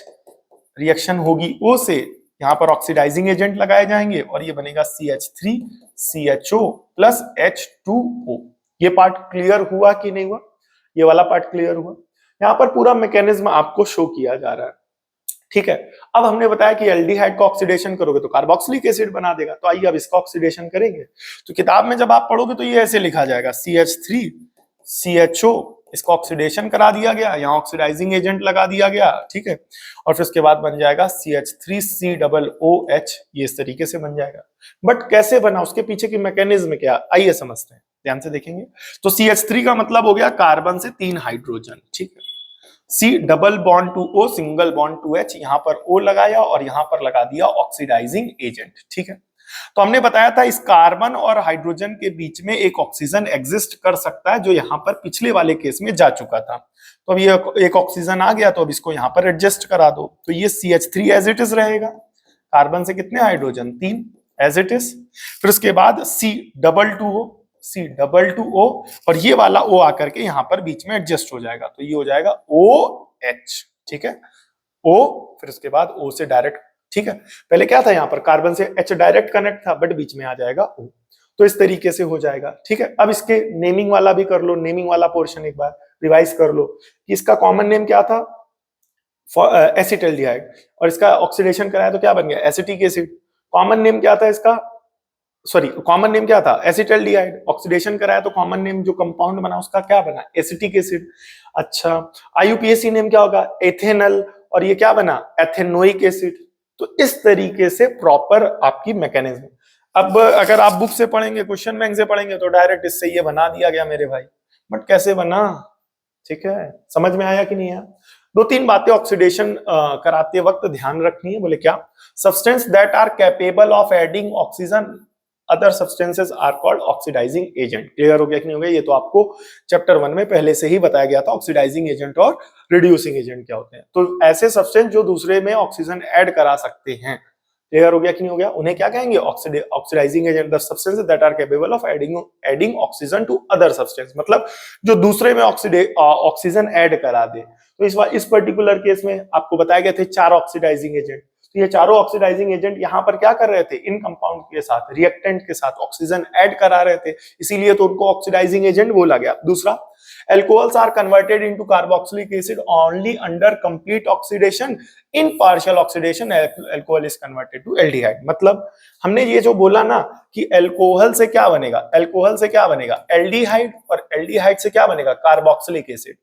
रिएक्शन होगी O से, यहां पर ऑक्सीडाइजिंग एजेंट लगाए जाएंगे और ये बनेगा CH3CHO प्लस H2O। ये पार्ट क्लियर हुआ कि नहीं हुआ? ये वाला पार्ट क्लियर हुआ? यहां पर पूरा मैकेनिज्म आपको शो किया जा रहा है, ठीक है। अब हमने बताया कि एल्डिहाइड का ऑक्सीडेशन करोगे तो कार्बोक्सिलिक एसिड बना देगा। तो आइए अब इसका ऑक्सीडेशन करेंगे। तो किताब में जब आप पढ़ोगे तो ये ऐसे लिखा जाएगा CH3CHO, इसको ऑक्सीडेशन करा दिया गया, यहाँ ऑक्सीडाइजिंग एजेंट लगा दिया गया, ठीक है। और फिर उसके बाद बन जाएगा CH3COOH, ये इस तरीके से बन जाएगा। बट कैसे बना, उसके पीछे की मैकेनिज्म क्या, आइए समझते हैं, ध्यान से देखेंगे। तो CH3 का मतलब हो गया कार्बन से 3 हाइड्रोजन, ठीक है। C double bond to O single bond to H, यहां पर O लगाया और यहां पर लगा दिया ऑक्सीडाइजिंग एजेंट, ठीक है। तो हमने बताया था इस कार्बन और हाइड्रोजन के बीच में एक ऑक्सीजन एग्जिस्ट कर सकता है, जो यहां पर पिछले वाले केस में जा चुका था। तो अब ये एक ऑक्सीजन आ गया, तो अब इसको यहां पर एडजस्ट करा दो। तो ये CH3 एज इट इज रहेगा, कार्बन से कितने हाइड्रोजन? 3 as it is. फिर उसके बाद C+O और ये वाला O आकर के यहां पर बीच में एडजस्ट हो जाएगा, तो ये हो जाएगा OH, ठीक है। O, फिर उसके बाद O से डायरेक्ट, ठीक है। पहले क्या था, यहां पर कार्बन से H डायरेक्ट कनेक्ट था, बट बीच में आ जाएगा O। तो इस तरीके से हो जाएगा, ठीक है। अब इसके नेमिंग वाला भी कर लो, नेमिंग वाला पोर्शन एक बार रिवाइज कर लो कि इसका कॉमन नेम क्या था? एसिटल्डिहाइड। और इसका ऑक्सीडेशन कराया तो क्या बन गया? Acetic acid. कॉमन नेम क्या था इसका? सॉरी, कॉमन नेम क्या था? एसिटल्डिहाइड। ऑक्सीडेशन कराया तो कॉमन नेम जो कंपाउंड बना उसका क्या बना? Acetic acid. अच्छा, IUPAC नेम क्या होगा? एथेनल। और ये क्या बना? Ethanoic acid. तो इस तरीके से प्रॉपर आपकी मैकेनिज्म। अब अगर आप बुक से पढ़ेंगे, क्वेश्चन बैंक से पढ़ेंगे तो डायरेक्ट इससे ये बना दिया गया मेरे भाई, बट कैसे बना, ठीक है। समझ में आया कि नहीं आया? 2-3 बातें ऑक्सीडेशन कराते वक्त ध्यान रखनी है। बोले क्या? Substance that are capable of adding oxygen other substances are called oxidising agent. Clear हो गया कि नहीं हो गया? ये तो आपको चैप्टर 1 में पहले से ही बताया गया था, ऑक्सीडाइजिंग एजेंट और रिड्यूसिंग एजेंट क्या होते हैं। तो ऐसे सब्सटेंस जो दूसरे में ऑक्सीजन ऐड करा सकते हैं, क्लियर हो गया कि नहीं हो गया? उन्हें क्या कहेंगे? Oxidising agent, the substances that are capable of adding oxygen to other substance, मतलब जो दूसरे में ऑक्सीजन ऐड करा दे। तो इस पर्टिकुलर केस में आपको बताया गया थे 4 ऑक्सीडाइजिंग एजेंट। तो ये चारों ऑक्सीडाइजिंग एजेंट यहाँ पर क्या कर रहे थे? इन कंपाउंड के साथ, रिएक्टेंट के साथ ऑक्सीजन ऐड करा रहे थे, इसीलिए तो उनको ऑक्सीडाइजिंग एजेंट बोला गया। दूसरा, alcohols are converted into carboxylic acid only under complete oxidation. In partial oxidation alcohol is converted to aldehyde। मतलब हमने ये जो बोला ना कि अल्कोहल से क्या बनेगा, अल्कोहल से क्या बनेगा? एल्डिहाइड, और एल्डिहाइड से क्या बनेगा? Carboxylic acid.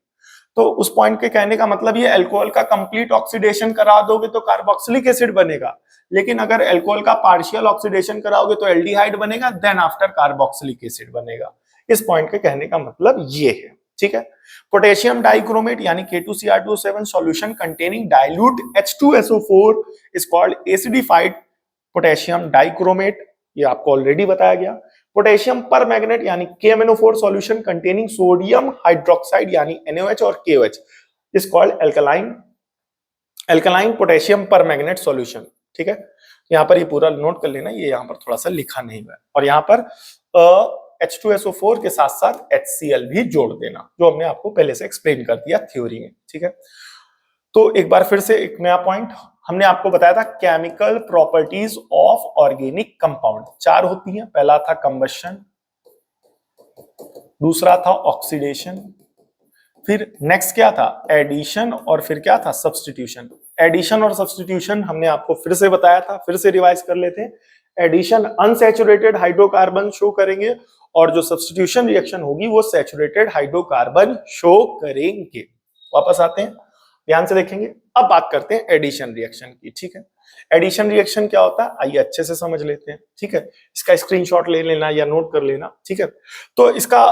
तो उस पॉइंट के कहने का मतलब ये अल्कोहल का कंप्लीट ऑक्सीडेशन करा दोगे तो कार्बोक्सिलिक एसिड बनेगा, लेकिन अगर अल्कोहल का पार्शियल ऑक्सीडेशन कराओगे तो एल्डिहाइड बनेगा, देन आफ्टर कार्बोक्सिलिक एसिड बनेगा। इस पॉइंट के कहने का मतलब ये है, ठीक है। पोटेशियम डाइक्रोमेट यानी K2Cr2O7 solution containing dilute H2SO4 is called acidified potassium dichromate, ये आपको ऑलरेडी बताया गया। पोटेशियम पर मैग्नेट यानी KMnO4 solution containing sodium hydroxide यानी NaOH और KOH is called alkaline potassium पर मैग्नेट सॉल्यूशन, ठीक है। यहाँ पर ये पूरा नोट कर लेना, ये यहाँ पर थोड़ा सा लिखा नहीं हुआ है, और यहाँ पर H2SO4 के साथ साथ HCl भी जोड़ देना, जो हमने आपको पहले से एक्सप्लेन कर दिया थ्योरी में, ठीक है। तो एक बार फिर से एक नया पॉइंट हमने आपको बताया था, chemical properties of organic compound 4 होती हैं। पहला था कंबशन, दूसरा था ऑक्सीडेशन, फिर नेक्स्ट क्या था? एडिशन, और फिर क्या था? सब्स्टिट्यूशन। एडिशन और सब्स्टिट्यूशन हमने आपको फिर से बताया था, फिर से रिवाइज कर लेते हैं। एडिशन अनसैचुरेटेड हाइड्रोकार्बन शो करेंगे, और जो सब्स्टिट्यूशन रिएक्शन होगी वो सैचुरेटेड हाइड्रोकार्बन शो करेंगे। वापस आते हैं, ध्यान से देखेंगे। अब बात करते हैं एडिशन रिएक्शन की, ठीक है। एडिशन रिएक्शन क्या होता है आइए अच्छे से समझ लेते हैं, ठीक है। इसका स्क्रीनशॉट ले लेना या नोट कर लेना, ठीक है। तो इसका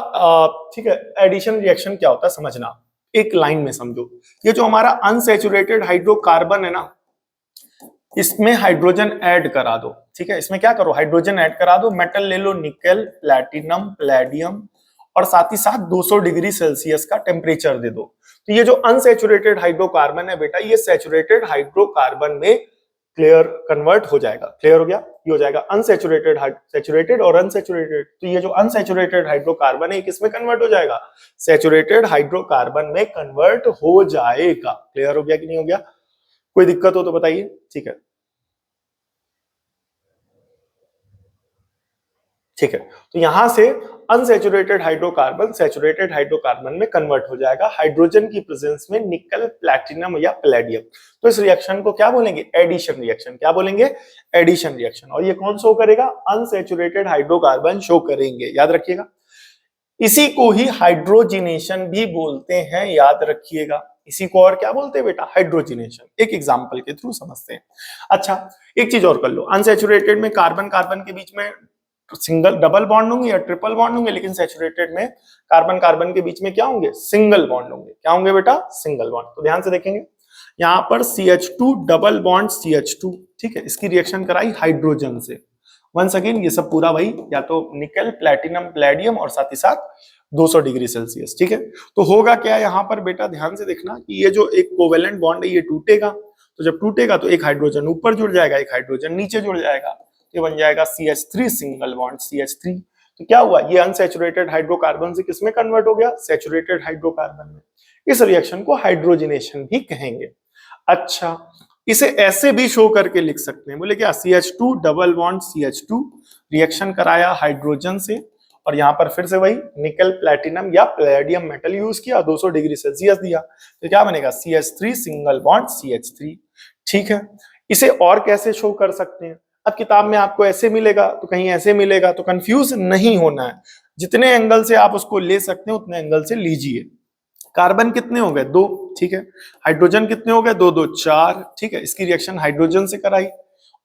ठीक है, एडिशन रिएक्शन क्या होता है समझना, एक लाइन में समझो। ये जो हमारा अनसैचुरेटेड हाइड्रोकार्बन है ना, इसमें हाइड्रोजन ऐड करा दो, ठीक है। इसमें क्या करो, हाइड्रोजन ऐड करा दो, मेटल ले लो, निकेल, प्लैटिनम, पैलेडियम, और साथ ही साथ 200 डिग्री सेल्सियस का टेम्परेचर दे दो। तो ये जो अनसैचुरेटेड हाइड्रोकार्बन है बेटा, ये सैचुरेटेड हाइड्रोकार्बन में क्लियर कन्वर्ट हो जाएगा। क्लियर हो गया, ये हो जाएगा अनसैचुरेटेड, सैचुरेटेड और अनसैचुरेटेड। तो ये जो अनसैचुरेटेड हाइड्रोकार्बन है किसमें कन्वर्ट हो जाएगा, सैचुरेटेड हाइड्रोकार्बन में कन्वर्ट हो जाएगा। क्लियर हो गया कि नहीं हो गया, कोई दिक्कत हो तो बताइए, ठीक है। ठीक है, तो यहां से अनसैचुरेटेड हाइड्रोकार्बन सैचुरेटेड हाइड्रोकार्बन में कन्वर्ट हो जाएगा हाइड्रोजन की प्रेजेंस में निकल, प्लैटिनम या पैलेडियम। तो इस रिएक्शन को क्या बोलेंगे, एडिशन रिएक्शन। क्या बोलेंगे, एडिशन रिएक्शन। और ये कौन शो करेगा, अनसैचुरेटेड हाइड्रोकार्बन शो करेंगे, याद रखिएगा। इसी को ही हाइड्रोजिनेशन भी बोलते हैं, याद रखिएगा। इसी को और क्या बोलते हैं बेटा, हाइड्रोजिनेशन। एक एग्जांपल के थ्रू समझते हैं। अच्छा, एक चीज और कर लो, अनसैचुरेटेड में कार्बन कार्बन के बीच में सिंगल डबल बॉन्ड होंगे या ट्रिपल बॉन्ड होंगे, लेकिन सैचुरेटेड में कार्बन कार्बन के बीच में क्या होंगे, सिंगल बॉन्ड होंगे। क्या होंगे बेटा, सिंगल बॉन्ड। तो ध्यान से देखेंगे, यहां पर CH2 डबल बॉन्ड CH2, ठीक है, इसकी रिएक्शन कराई हाइड्रोजन से। वंस अगेन ये सब पूरा वही, या तो निकल, प्लैटिनम, पैलेडियम और साथ ही साथ 200 डिग्री सेल्सियस, ठीक है। तो होगा क्या यहाँ पर बेटा, ध्यान से देखना कि ये जो एक कोवेलेंट बॉन्ड है ये टूटेगा। तो जब टूटेगा तो एक हाइड्रोजन ऊपर जुड़ जाएगा, एक हाइड्रोजन नीचे जुड़ जाएगा, ये बन जाएगा CH3 सिंगल बॉन्ड CH3। तो क्या हुआ, ये अनसैचुरेटेड हाइड्रोकार्बन से किसमें कन्वर्ट हो गया, सैचुरेटेड हाइड्रोकार्बन में। इस रिएक्शन को हाइड्रोजिनेशन भी कहेंगे। अच्छा, इसे ऐसे भी शो करके लिख सकते हैं, बोले क्या, CH2 double bond CH2 reaction कराया हाइड्रोजन से, और यहां पर फिर से वही निकल, प्लैटिनम या पैलेडियम मेटल यूज किया, 200 डिग्री सेल्सियस दिया, तो क्या बनेगा, CH3 सिंगल बॉन्ड CH3। ठीक है, इसे और कैसे शो कर सकते हैं, अब किताब में आपको ऐसे मिलेगा तो कहीं ऐसे मिलेगा, तो कंफ्यूज नहीं होना है, जितने एंगल से आप उसको ले सकते हैं उतने एंगल से लीजिए। कार्बन कितने हो गए, 2, ठीक है। हाइड्रोजन कितने हो गए, 2 2 4, ठीक है। इसकी रिएक्शन हाइड्रोजन से कराई,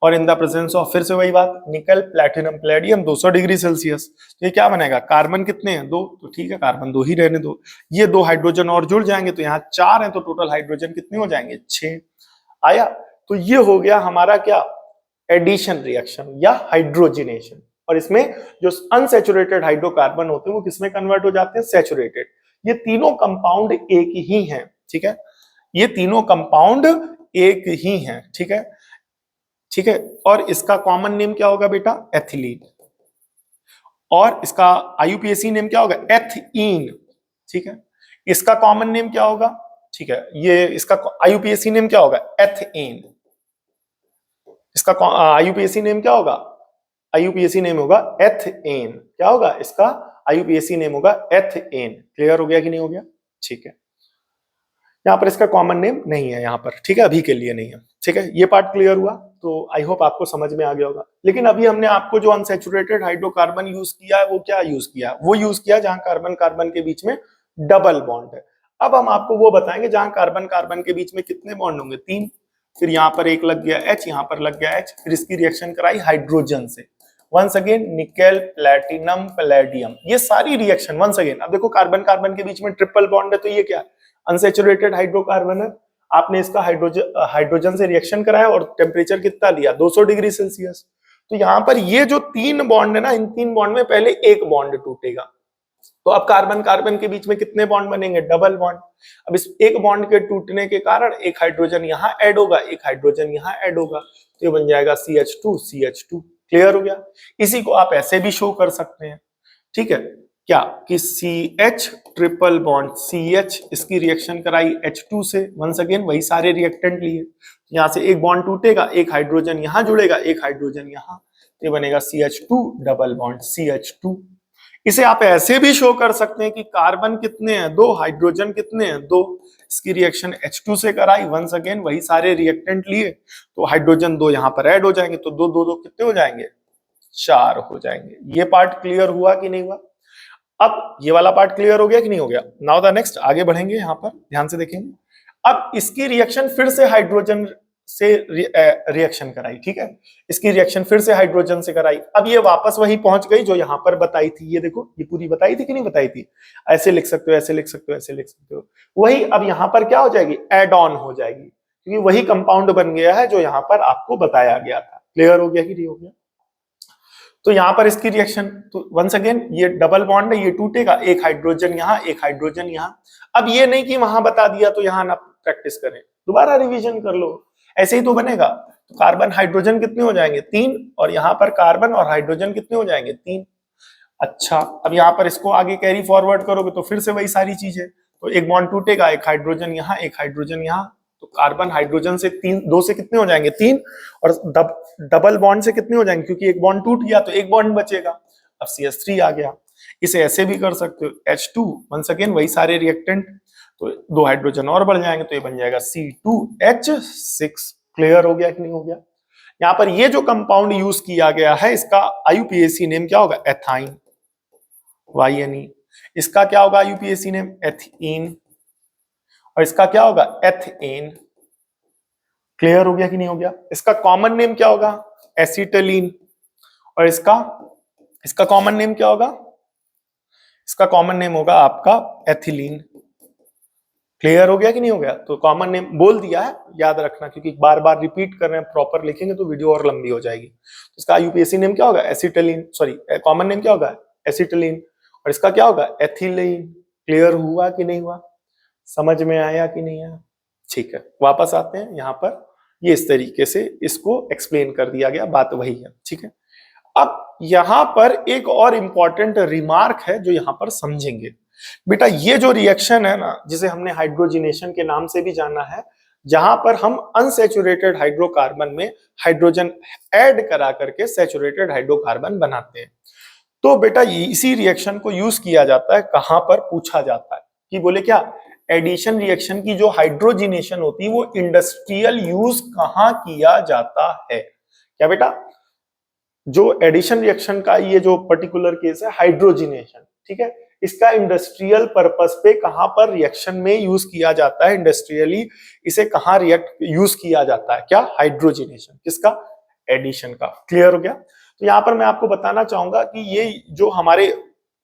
और इन द प्रेजेंस ऑफ फिर से वही बात, निकल, प्लैटिनम, पैलेडियम 200 डिग्री सेल्सियस। ये क्या बनेगा, कार्बन कितने हैं, 2, तो ठीक है, कार्बन 2 ही रहने दो। ये 2 हाइड्रोजन और जुड़ जाएंगे तो यहाँ 4 हैं, तो टोटल हाइड्रोजन कितने हो जाएंगे, 6 आया। तो ये हो गया हमारा क्या, एडिशन रिएक्शन या हाइड्रोजिनेशन। और इसमें जो अनसैचुरेटेड हाइड्रोकार्बन होते हैं वो किसमें कन्वर्ट हो जाते हैं, सैचुरेटेड। ये तीनों कंपाउंड एक ही हैं, ठीक है, ये तीनों कंपाउंड एक ही हैं, ठीक है, ठीक है। और इसका कॉमन नेम क्या होगा बेटा, एथिलीन, और इसका IUPAC नेम क्या होगा, एथीन, ठीक है। इसका कॉमन नेम क्या होगा, ठीक है, ये इसका IUPAC नेम क्या होगा, एथेन। इसका IUPAC नेम क्या होगा, IUPAC नेम होगा एथेन। क्या होगा इसका, IUPAC नेम होगा एथेन। क्लियर हो गया कि नहीं हो गया, ठीक है। यहाँ पर इसका कॉमन नेम नहीं है यहाँ पर, ठीक है, अभी के लिए नहीं है, ठीक है। ये पार्ट क्लियर हुआ, तो आई होप आपको समझ में आ गया होगा। लेकिन अभी हमने आपको जो अनसैचुरेटेड हाइड्रोकार्बन यूज किया है वो क्या यूज किया है, वो यूज किया जहां कार्बन कार्बन के बीच में डबल बॉन्ड है। अब हम आपको वो बताएंगे जहां कार्बन कार्बन के बीच में कितने बॉन्ड होंगे, 3, फिर यहाँ पर एक लग गया H, यहाँ पर लग गया H, फिर इसकी रिएक्शन कराई हाइड्रोजन से। Once again nickel, platinum, palladium, ये सारी रिएक्शन वंस अगेन। अब देखो कार्बन कार्बन के बीच में ट्रिपल बॉन्ड है, तो ये क्या है, अनसैचुरेटेड हाइड्रोकार्बन है। आपने इसका हाइड्रोजन से रिएक्शन कराया और टेम्परेचर कितना लिया, 200 डिग्री सेल्सियस। तो यहाँ पर ये जो 3 बॉन्ड है ना, इन 3 बॉन्ड में पहले एक बॉन्ड टूटेगा। तो अब कार्बन कार्बन के बीच में कितने बॉन्ड बनेंगे, डबल बॉन्ड। अब इस एक बॉन्ड के टूटने के कारण एक हाइड्रोजन यहाँ ऐड होगा, एक हाइड्रोजन यहाँ ऐड होगा, तो ये बन जाएगा CH2 CH2। क्लियर हो गया। इसी को आप ऐसे भी शो कर सकते हैं, ठीक है, क्या कि CH ट्रिपल बॉन्ड CH, इसकी रिएक्शन कराई H2 से, वंस अगेन वही सारे रिएक्टेंट लिए, यहाँ से एक बॉन्ड टूटेगा, एक हाइड्रोजन यहाँ जुड़ेगा, एक हाइड्रोजन यहाँ, तो ये बनेगा CH2 डबल बॉन्ड CH2। इसे आप ऐसे भी शो कर सकते हैं कि कार्बन कितने हैं, 2, हाइड्रोजन कितने हैं, 2, इसकी रिएक्शन H2 से कराई, वंस अगेन वही सारे रिएक्टेंट लिए, तो हाइड्रोजन 2 यहाँ पर ऐड हो जाएंगे, तो 2 2 2 कितने हो जाएंगे, 4 हो जाएंगे। ये पार्ट क्लियर हुआ कि नहीं हुआ। अब ये वाला पार्ट क्लियर हो गया कि नहीं हो गया। नाउ द नेक्स्ट, आगे बढ़ेंगे, यहाँ पर ध्यान से देखेंगे। अब इसकी रिएक्शन फिर से हाइड्रोजन से रिएक्शन कराई, ठीक है, इसकी रिएक्शन फिर से हाइड्रोजन से कराई। अब ये वापस वही पहुंच गई जो यहां पर बताई थी। ये देखो, ये पूरी बताई थी कि नहीं बताई थी? ऐसे लिख सकते हो, ऐसे लिख सकते हो, ऐसे लिख सकते हो। वही अब यहां पर क्या हो जाएगी, एड ऑन हो जाएगी, क्योंकि वही कंपाउंड बन गया है जो यहां पर आपको बताया गया था। क्लियर हो गया कि नहीं हो गया? तो यहां पर इसकी रिएक्शन, तो वंस अगेन ये डबल बॉन्ड है, ये टूटेगा, एक हाइड्रोजन यहां, एक हाइड्रोजन यहां। अब ये नहीं कि वहां बता दिया तो यहां ना प्रैक्टिस करें, दोबारा रिवीजन कर लो, ऐसे ही तो बनेगा। तो कार्बन हाइड्रोजन कितने हो जाएंगे, 3, और यहां पर कार्बन और हाइड्रोजन कितने हो जाएंगे, 3। अच्छा, अब यहाँ पर इसको आगे कैरी फॉरवर्ड करोगे तो फिर से वही सारी चीजें, तो एक बॉन्ड टूटेगा, एक हाइड्रोजन यहाँ, एक हाइड्रोजन यहाँ, तो कार्बन हाइड्रोजन से 3, 2 से कितने हो जाएंगे, 3, और डबल बॉन्ड से कितने हो जाएंगे, क्योंकि एक बॉन्ड टूट गया तो एक बॉन्ड बचेगा। अब CH3 आ गया। इसे ऐसे भी कर सकते हो, H2, वंस अगेन वही सारे रिएक्टेंट, तो 2 हाइड्रोजन और बढ़ जाएंगे, तो ये बन जाएगा C2H6। क्लियर हो गया कि नहीं हो गया? यहाँ पर ये जो कंपाउंड यूज किया गया है, इसका IUPAC नेम क्या होगा, एथाइन, YNE। इसका क्या होगा IUPAC नेम, एथीन, और इसका क्या होगा, एथेन। क्लियर हो गया कि नहीं हो गया? इसका कॉमन नेम क्या होगा, एसिटिलीन, और इसका इसका कॉमन नेम क्या होगा, इसका कॉमन नेम होगा आपका एथिलीन। क्लियर हो गया कि नहीं हो गया? तो कॉमन नेम बोल दिया है, याद रखना, क्योंकि बार बार रिपीट कर रहे हैं, प्रॉपर लिखेंगे तो वीडियो और लंबी हो जाएगी। तो इसका IUPAC नेम क्या होगा, एसिटिलीन, सॉरी कॉमन नेम क्या होगा, एसिटिलीन, और इसका क्या होगा, एथिलीन। क्लियर हुआ कि नहीं हुआ, समझ में आया कि नहीं आया? ठीक है, वापस आते हैं यहाँ पर, ये इस तरीके से इसको एक्सप्लेन कर दिया गया, बात वही है, ठीक है। अब यहां पर एक और इंपॉर्टेंट रिमार्क है जो यहां पर समझेंगे। बेटा ये जो रिएक्शन है ना, जिसे हमने हाइड्रोजिनेशन के नाम से भी जाना है, जहां पर हम अनसैचुरेटेड हाइड्रोकार्बन में हाइड्रोजन ऐड करा करके सैचुरेटेड हाइड्रोकार्बन बनाते हैं। तो बेटा इसी रिएक्शन को यूज किया जाता है, कहां पर पूछा जाता है कि बोले क्या, एडिशन रिएक्शन की जो हाइड्रोजिनेशन होती है वो इंडस्ट्रियल यूज कहां किया जाता है? क्या बेटा, जो एडिशन रिएक्शन का ये जो पर्टिकुलर केस है हाइड्रोजिनेशन, ठीक है, इसका इंडस्ट्रियल पर्पस पे कहां पर रिएक्शन में यूज किया जाता है, इंडस्ट्रियली इसे कहां रिएक्ट यूज किया जाता है, क्या, हाइड्रोजिनेशन, किसका, एडिशन का। क्लियर हो गया? तो यहां पर मैं आपको बताना चाहूंगा कि ये जो हमारे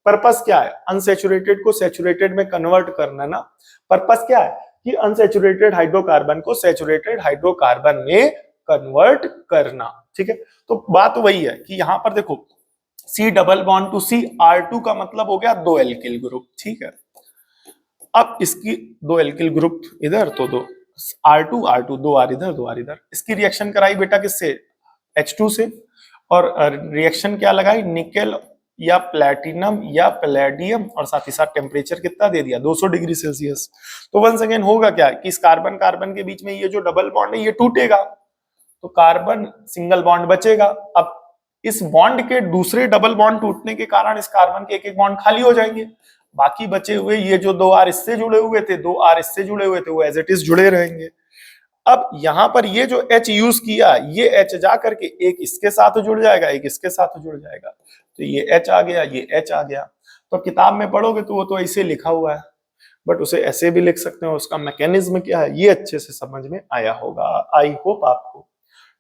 पर्पस क्या है, अनसैचुरेटेड को सैचुरेटेड में कन्वर्ट करना ना, पर्पस क्या है कि अनसैचुरेटेड हाइड्रोकार्बन को सैचुरेटेड हाइड्रोकार्बन में कन्वर्ट करना, ठीक है। तो बात वही है कि यहां पर देखो, C double bond to C, R2 का मतलब हो गया 2 एल्किल ग्रुप, ठीक है। अब इसकी 2 एल्किल ग्रुप इधर, तो 2 R2 R2, 2 R इधर 2 R इधर, इसकी रिएक्शन कराई बेटा किससे, H2 से, और रिएक्शन क्या लगाई, निकेल या प्लैटिनम या पैलेडियम, और साथ ही साथ टेम्परेचर कितना दे दिया, 200 डिग्री सेल्सियस। तो वंस अगेन होगा क्या कि इस कार्बन कार्बन के बीच में ये जो डबल बॉन्ड है ये टूटेगा, तो कार्बन सिंगल बॉन्ड बचेगा। अब इस बॉन्ड के दूसरे डबल बॉन्ड टूटने के कारण इस कार्बन के एक एक बॉन्ड खाली हो जाएंगे, बाकी बचे हुए ये जो 2 R इससे जुड़े हुए थे, 2 R इससे जुड़े हुए थे, वो एज इट इज जुड़े रहेंगे। अब यहां पर ये जो H यूज किया, ये H जा करके एक इसके साथ जुड़ जाएगा, एक इसके साथ जुड़ जाएगा, तो ये H आ गया, ये H आ गया। तो किताब में पढ़ोगे तो वो तो ऐसे लिखा हुआ है, बट उसे ऐसे भी लिख सकते हो, उसका मैकेनिज्म क्या है ये अच्छे से समझ में आया होगा, आई होप आपको,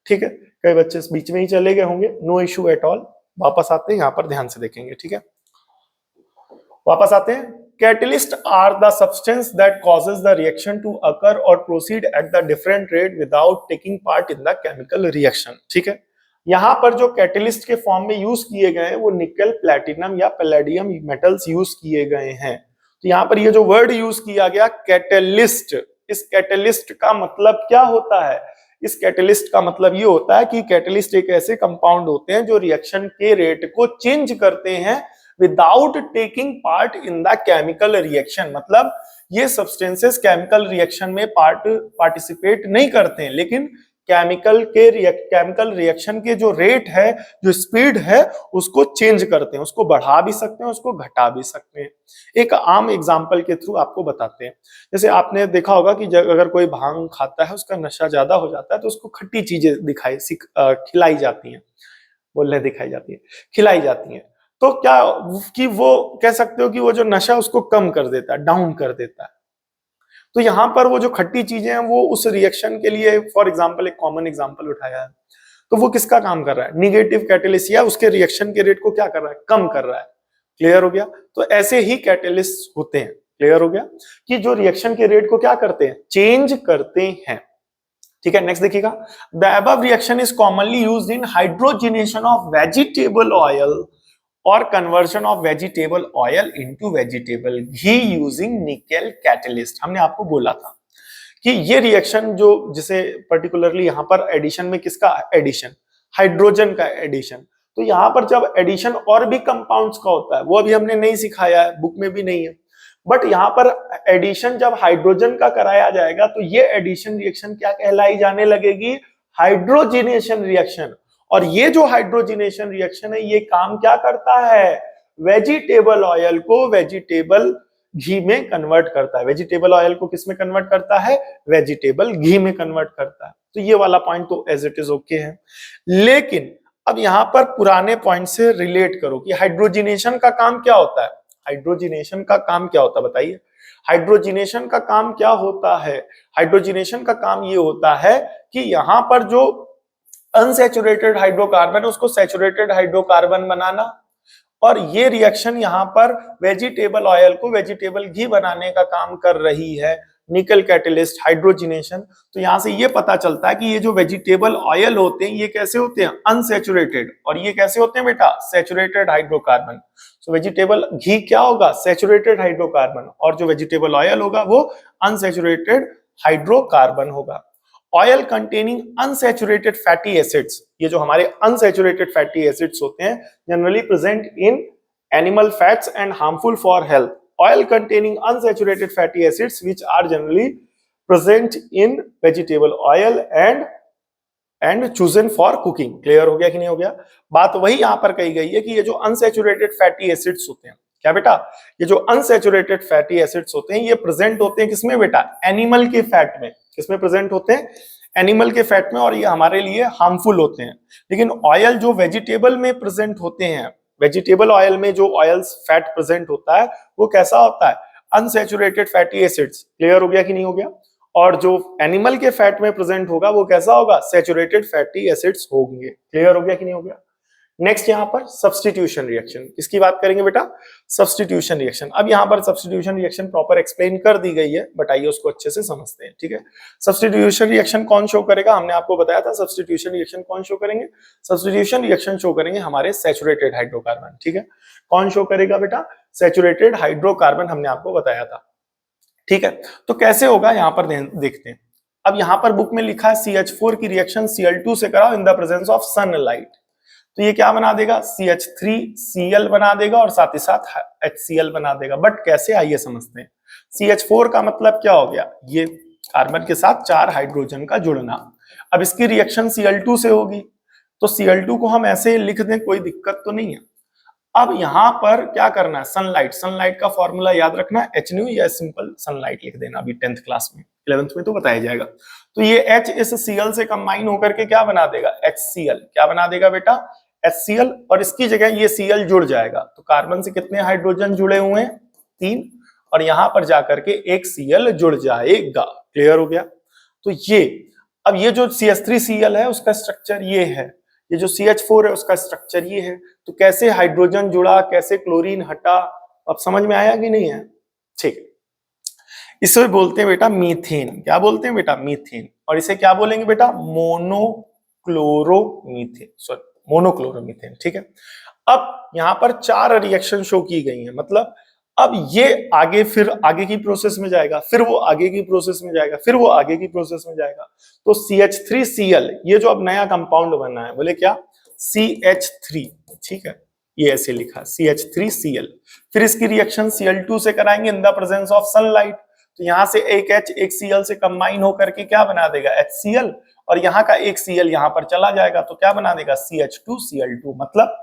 ठीक है। कई बच्चे इस बीच में ही चले गए होंगे, नो इशू एट ऑल। वापस आते हैं, यहाँ पर ध्यान से देखेंगे, ठीक है। वापस आते हैं, catalyst are the substance that causes the reaction to occur or proceed at the different rate without taking part in the chemical reaction, ठीक है। यहाँ पर जो कैटलिस्ट के फॉर्म में यूज किए गए हैं वो निकल, प्लैटिनम या पैलेडियम मेटल्स यूज किए गए हैं। तो यहाँ पर ये जो वर्ड यूज किया गया कैटलिस्ट, इस कैटलिस्ट का मतलब क्या होता है, इस कैटलिस्ट का मतलब ये होता है कि कैटलिस्ट एक ऐसे कंपाउंड होते हैं जो रिएक्शन के रेट को चेंज करते हैं without taking part in the chemical reaction. मतलब ये सब्सटेंसेस केमिकल रिएक्शन में पार्टिसिपेट नहीं करते हैं, लेकिन केमिकल रिएक्शन के जो रेट है, जो स्पीड है, उसको चेंज करते हैं, उसको बढ़ा भी सकते हैं, उसको घटा भी सकते हैं। एक आम एग्जांपल के थ्रू आपको बताते हैं, जैसे आपने देखा होगा कि अगर कोई भांग खाता है, उसका नशा ज्यादा हो जाता है, तो उसको खट्टी चीजें खिलाई जाती हैं, बोलने दिखाई जाती है, खिलाई जाती हैं। तो क्या कि वो कह सकते हो कि वो जो नशा उसको कम कर देता है, डाउन कर देता है। तो यहाँ पर वो जो खट्टी चीजें हैं वो उस रिएक्शन के लिए, फॉर एग्जाम्पल एक कॉमन एग्जाम्पल उठाया है, तो वो किसका काम कर रहा है, निगेटिव कैटेलिस्ट, या उसके रिएक्शन के रेट को क्या कर रहा है, कम कर रहा है। क्लियर हो गया। तो ऐसे ही कैटेलिस्ट होते हैं। क्लियर हो गया कि जो रिएक्शन के रेट को क्या करते हैं, चेंज करते हैं। ठीक है, नेक्स्ट देखिएगा, the above reaction is commonly used in hydrogenation of vegetable oil और conversion of vegetable oil into vegetable ghee using nickel catalyst. हमने आपको बोला था कि ये रिएक्शन जो, जिसे पर्टिकुलरली यहां पर एडिशन में किसका एडिशन, हाइड्रोजन का एडिशन, तो यहां पर जब एडिशन और भी कंपाउंड्स का होता है, वो अभी हमने नहीं सिखाया है, बुक में भी नहीं है, बट यहां पर एडिशन जब हाइड्रोजन का कराया जाएगा तो ये एडिशन रिएक्शन क्या कहलाई जाने लगेगी, हाइड्रोजिनेशन रिएक्शन। और ये जो हाइड्रोजिनेशन रिएक्शन है, ये काम क्या करता है, वेजिटेबल ऑयल को वेजिटेबल घी में कन्वर्ट करता है। वेजिटेबल ऑयल को किस में कन्वर्ट करता है, वेजिटेबल घी में कन्वर्ट करता है। तो ये वाला पॉइंट तो एज इट इज ओके है। लेकिन अब यहां पर पुराने पॉइंट से रिलेट करो कि हाइड्रोजिनेशन का काम क्या होता है, हाइड्रोजिनेशन का काम क्या होता है बताइए। हाइड्रोजिनेशन का काम क्या होता है, हाइड्रोजिनेशन का काम ये होता है कि यहां पर जो अनसैचुरेटेड हाइड्रोकार्बन है उसको सैचुरेटेड हाइड्रोकार्बन बनाना, और ये रिएक्शन यहां पर वेजिटेबल ऑयल को वेजिटेबल घी बनाने का काम कर रही है, निकल कैटलिस्ट हाइड्रोजिनेशन। तो यहां से ये पता चलता है कि ये जो वेजिटेबल ऑयल होते हैं ये कैसे होते हैं, अनसैचुरेटेड, और ये कैसे होते हैं बेटा, सैचुरेटेड हाइड्रोकार्बन। सो वेजिटेबल घी क्या होगा, सैचुरेटेड हाइड्रोकार्बन, और जो वेजिटेबल ऑयल होगा वो अनसैचुरेटेड हाइड्रोकार्बन होगा। Oil containing unsaturated fatty acids, ये जो हमारे अनसैचुरेटेड फैटी एसिड्स होते हैं generally present in animal fats and harmful for health. Oil containing unsaturated fatty acids which are generally present in vegetable oil and chosen for cooking. Clear हो गया कि नहीं हो गया। बात वही यहां पर कही गई है कि ये जो अनसैचुरेटेड फैटी एसिड्स होते हैं, क्या बेटा, ये जो अनसैचुरेटेड फैटी एसिड्स होते हैं ये प्रेजेंट होते हैं किसमें बेटा, एनिमल के फैट में। किसमें प्रेजेंट होते हैं, एनिमल के फैट में, और ये हमारे लिए हार्मफुल होते हैं। लेकिन ऑयल जो वेजिटेबल में प्रेजेंट होते हैं, वेजिटेबल ऑयल में जो ऑयल्स फैट प्रेजेंट होता है वो कैसा होता है, अनसैचुरेटेड फैटी एसिड्स। क्लियर हो गया कि नहीं हो गया। और जो एनिमल के फैट में प्रेजेंट होगा वो कैसा होगा, सैचुरेटेड फैटी एसिड्स होंगे। क्लियर हो गया कि नहीं हो गया। नेक्स्ट यहां पर सब्स्टिट्यूशन रिएक्शन, इसकी बात करेंगे बेटा, सब्स्टिट्यूशन रिएक्शन। अब यहां पर सब्स्टिट्यूशन रिएक्शन प्रॉपर एक्सप्लेन कर दी गई है, बट आइए उसको अच्छे से समझते हैं। ठीक है, सब्स्टिट्यूशन रिएक्शन कौन शो करेगा, हमने आपको बताया था सब्स्टिट्यूशन रिएक्शन कौन शो करेंगे, सब्स्टिट्यूशन रिएक्शन शो करेंगे हमारे सैचुरेटेड हाइड्रोकार्बन। ठीक है, कौन शो करेगा बेटा, सैचुरेटेड हाइड्रोकार्बन, हमने आपको बताया था। ठीक है, तो कैसे होगा यहां पर देखते हैं। अब यहां पर बुक में लिखा है CH4 की रिएक्शन Cl2 से कराओ in the presence of sunlight, तो ये क्या बना देगा, CH3Cl बना देगा और साथ ही साथ HCl बना देगा। बट कैसे, आइए समझते हैं। CH4 का मतलब क्या हो गया, ये कार्बन के साथ 4 हाइड्रोजन का जुड़ना। अब इसकी रिएक्शन Cl2 से होगी, तो Cl2 को हम ऐसे लिख दें, कोई दिक्कत तो नहीं है। अब यहां पर क्या करना है, सनलाइट, सनलाइट का फॉर्मूला याद रखना है HNu, या सिंपल सनलाइट लिख देना, अभी 10th क्लास में, 11th में तो बताया जाएगा। तो ये H इस Cl से कंबाइन होकर के क्या बना देगा, HCl। क्या बना देगा बेटा, HCl, और इसकी जगह ये Cl जुड़ जाएगा। तो कार्बन से कितने हाइड्रोजन जुड़े हुए हैं, 3, और यहां पर जाकर के एक Cl जुड़ जाएगा। क्लियर हो गया। तो ये, अब ये जो CH3Cl है उसका स्ट्रक्चर ये है, ये जो CH4 है उसका स्ट्रक्चर ये है। तो कैसे हाइड्रोजन जुड़ा, कैसे क्लोरीन हटा, अब समझ में आया कि नहीं है। ठीक है, इसे बोलते हैं बेटा मीथेन। क्या बोलते हैं बेटा, मीथेन। और इसे क्या बोलेंगे बेटा, मोनोक्लोरोमीथेन, सॉरी मोनोक्लोरोमीथेन। ठीक है, अब यहां पर 4 रिएक्शन शो की गई है, मतलब अब ये आगे, फिर आगे की प्रोसेस में जाएगा, फिर वो आगे की प्रोसेस में जाएगा, फिर वो आगे की प्रोसेस में जाएगा। तो CH3Cl, ये जो अब नया कंपाउंड बना है, बोले क्या, CH3। ठीक है, ये ऐसे लिखा CH3Cl, फिर इसकी रिएक्शन Cl2 से कराएंगे in the presence of sunlight. तो यहां से एक H एक Cl से कंबाइन होकर के क्या बना देगा, HCl, और यहाँ का एक Cl यहां पर चला जाएगा तो क्या बना देगा, CH2Cl2। मतलब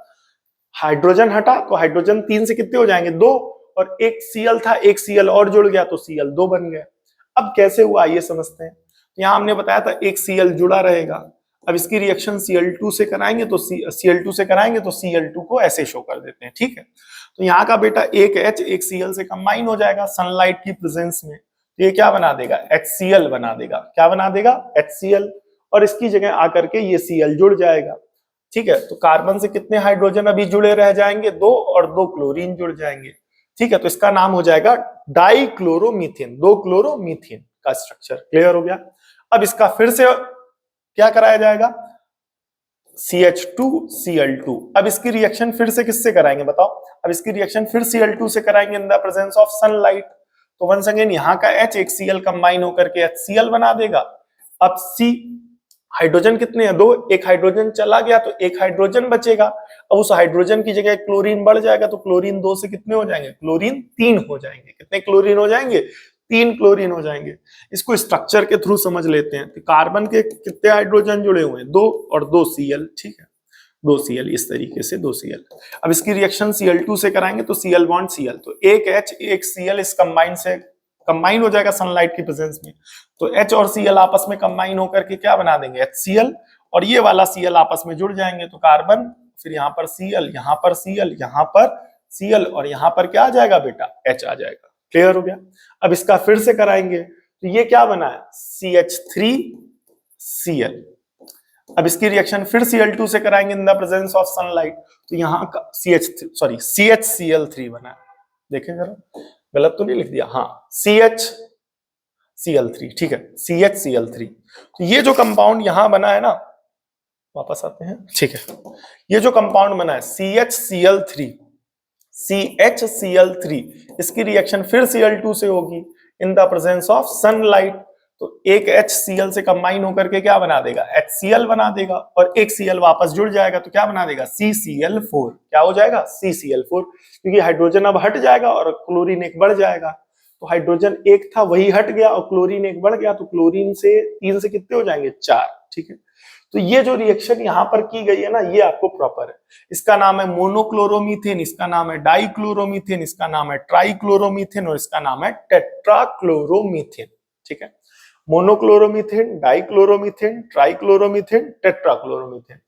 हाइड्रोजन हटा तो हाइड्रोजन 3 से कितने हो जाएंगे, 2, और एक Cl था, एक Cl और जुड़ गया तो Cl2 बन गया। अब कैसे हुआ आइए समझते हैं। यहां हमने बताया था एक Cl जुड़ा रहेगा, अब इसकी रिएक्शन Cl2 से कराएंगे तो Cl2 से कराएंगे तो Cl2 को ऐसे शो कर देते हैं। ठीक है, तो यहाँ का बेटा एक H एक Cl से कंबाइन हो जाएगा सनलाइट की प्रेजेंस में, तो ये क्या बना देगा, HCl बना देगा। क्या बना देगा, HCl। और इसकी जगह आकर के ये Cl जुड़ जाएगा। ठीक है, तो कार्बन से कितने हाइड्रोजन अभी जुड़े रह जाएंगे, 2, और 2 क्लोरीन जुड़ जाएंगे। ठीक है, तो इसका नाम हो जाएगा डाइक्लोरोमीथेन, 2 क्लोरोमीथेन का स्ट्रक्चर। क्लियर हो गया। अब इसका फिर से क्या कराया जाएगा, CH2Cl2। अब इसकी रिएक्शन फिर से किससे कराएंगे बताओ, अब इसकी रिएक्शन फिर Cl2 से कराएंगे in the presence of sunlight. तो वंस अगेन यहाँ का H एक Cl कंबाइन होकर के HCl बना देगा। अब C, हाइड्रोजन कितने हैं, 2, एक हाइड्रोजन चला गया तो एक हाइड्रोजन बचेगा। अब उस हाइड्रोजन की जगह क्लोरीन बढ़ जाएगा, तो क्लोरीन 2 से कितने हो जाएंगे, क्लोरीन 3 हो जाएंगे। कितने क्लोरीन हो जाएंगे, 3 क्लोरीन हो जाएंगे। इसको स्ट्रक्चर के थ्रू समझ लेते हैं। तो कार्बन के कितने हाइड्रोजन जुड़े हुए हैं, 2 और 2 Cl। ठीक है, 2 Cl, इस तरीके से 2 Cl। अब इसकी रिएक्शन Cl2 से कराएंगे तो Cl बॉन्ड Cl, तो एक H एक Cl इस कंबाइन से कंबाइन हो जाएगा सनलाइट की प्रेजेंस में। तो H और Cl आपस में कंबाइन होकर के क्या बना देंगे, HCl, और ये वाला Cl आपस में जुड़ जाएंगे। तो कार्बन, फिर यहाँ पर Cl, यहाँ पर Cl, यहाँ पर Cl, और यहाँ पर क्या आ जाएगा बेटा, H आ जाएगा। क्लियर हो गया। अब इसका फिर से कराएंगे तो ये क्या बना है, CH3Cl। अब इसकी रिएक्शन फिर Cl2 से कराएंगे in the presence of sunlight. तो यहाँ का CHCl3 बना है। देखें जरा, गलत तो नहीं लिख दिया, हाँ CHCl3। ठीक है, CHCl3। तो ये जो कंपाउंड यहां बना है ना, वापस आते हैं। ठीक है, ये जो कंपाउंड बना है CHCl3, इसकी रिएक्शन फिर Cl2 से होगी in the presence of sunlight. तो एक HCl से कंबाइन होकर के क्या बना देगा, HCl बना देगा, और एक Cl वापस जुड़ जाएगा तो क्या बना देगा, CCl4। क्या हो जाएगा, CCl4, क्योंकि हाइड्रोजन अब हट जाएगा और क्लोरीन एक बढ़ जाएगा। तो हाइड्रोजन एक था वही हट गया और क्लोरीन एक बढ़ गया, तो क्लोरीन से 3 से कितने हो जाएंगे, 4। ठीक है, तो ये जो रिएक्शन यहां पर की गई है ना, ये आपको प्रॉपर है। इसका नाम है मोनोक्लोरोमीथेन, इसका नाम है डाइक्लोरोमीथेन, इसका नाम है ट्राइक्लोरोमीथेन, और इसका नाम है टेट्राक्लोरोमीथेन। ठीक है, मोनोक्लोरोमीथेन, डाइक्लोरोमीथेन, ट्राइक्लोरोमीथेन, टेट्राक्लोरोमीथेन।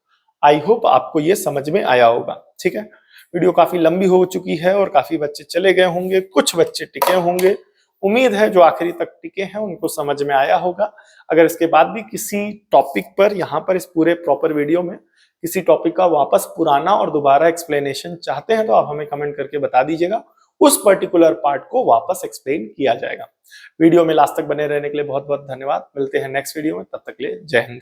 आई होप आपको ये समझ में आया होगा। ठीक है, वीडियो काफी लंबी हो चुकी है और काफी बच्चे चले गए होंगे, कुछ बच्चे टिके होंगे। उम्मीद है जो आखिरी तक टिके हैं उनको समझ में आया होगा। अगर इसके बाद भी किसी टॉपिक पर, यहाँ पर इस पूरे प्रॉपर वीडियो में किसी टॉपिक का वापस पुराना और दोबारा एक्सप्लेनेशन चाहते हैं तो आप हमें कमेंट करके बता दीजिएगा, उस पर्टिकुलर पार्ट को वापस एक्सप्लेन किया जाएगा। वीडियो में लास्ट तक बने रहने के लिए बहुत बहुत धन्यवाद। मिलते हैं नेक्स्ट वीडियो में, तब तक के लिए जय हिंद।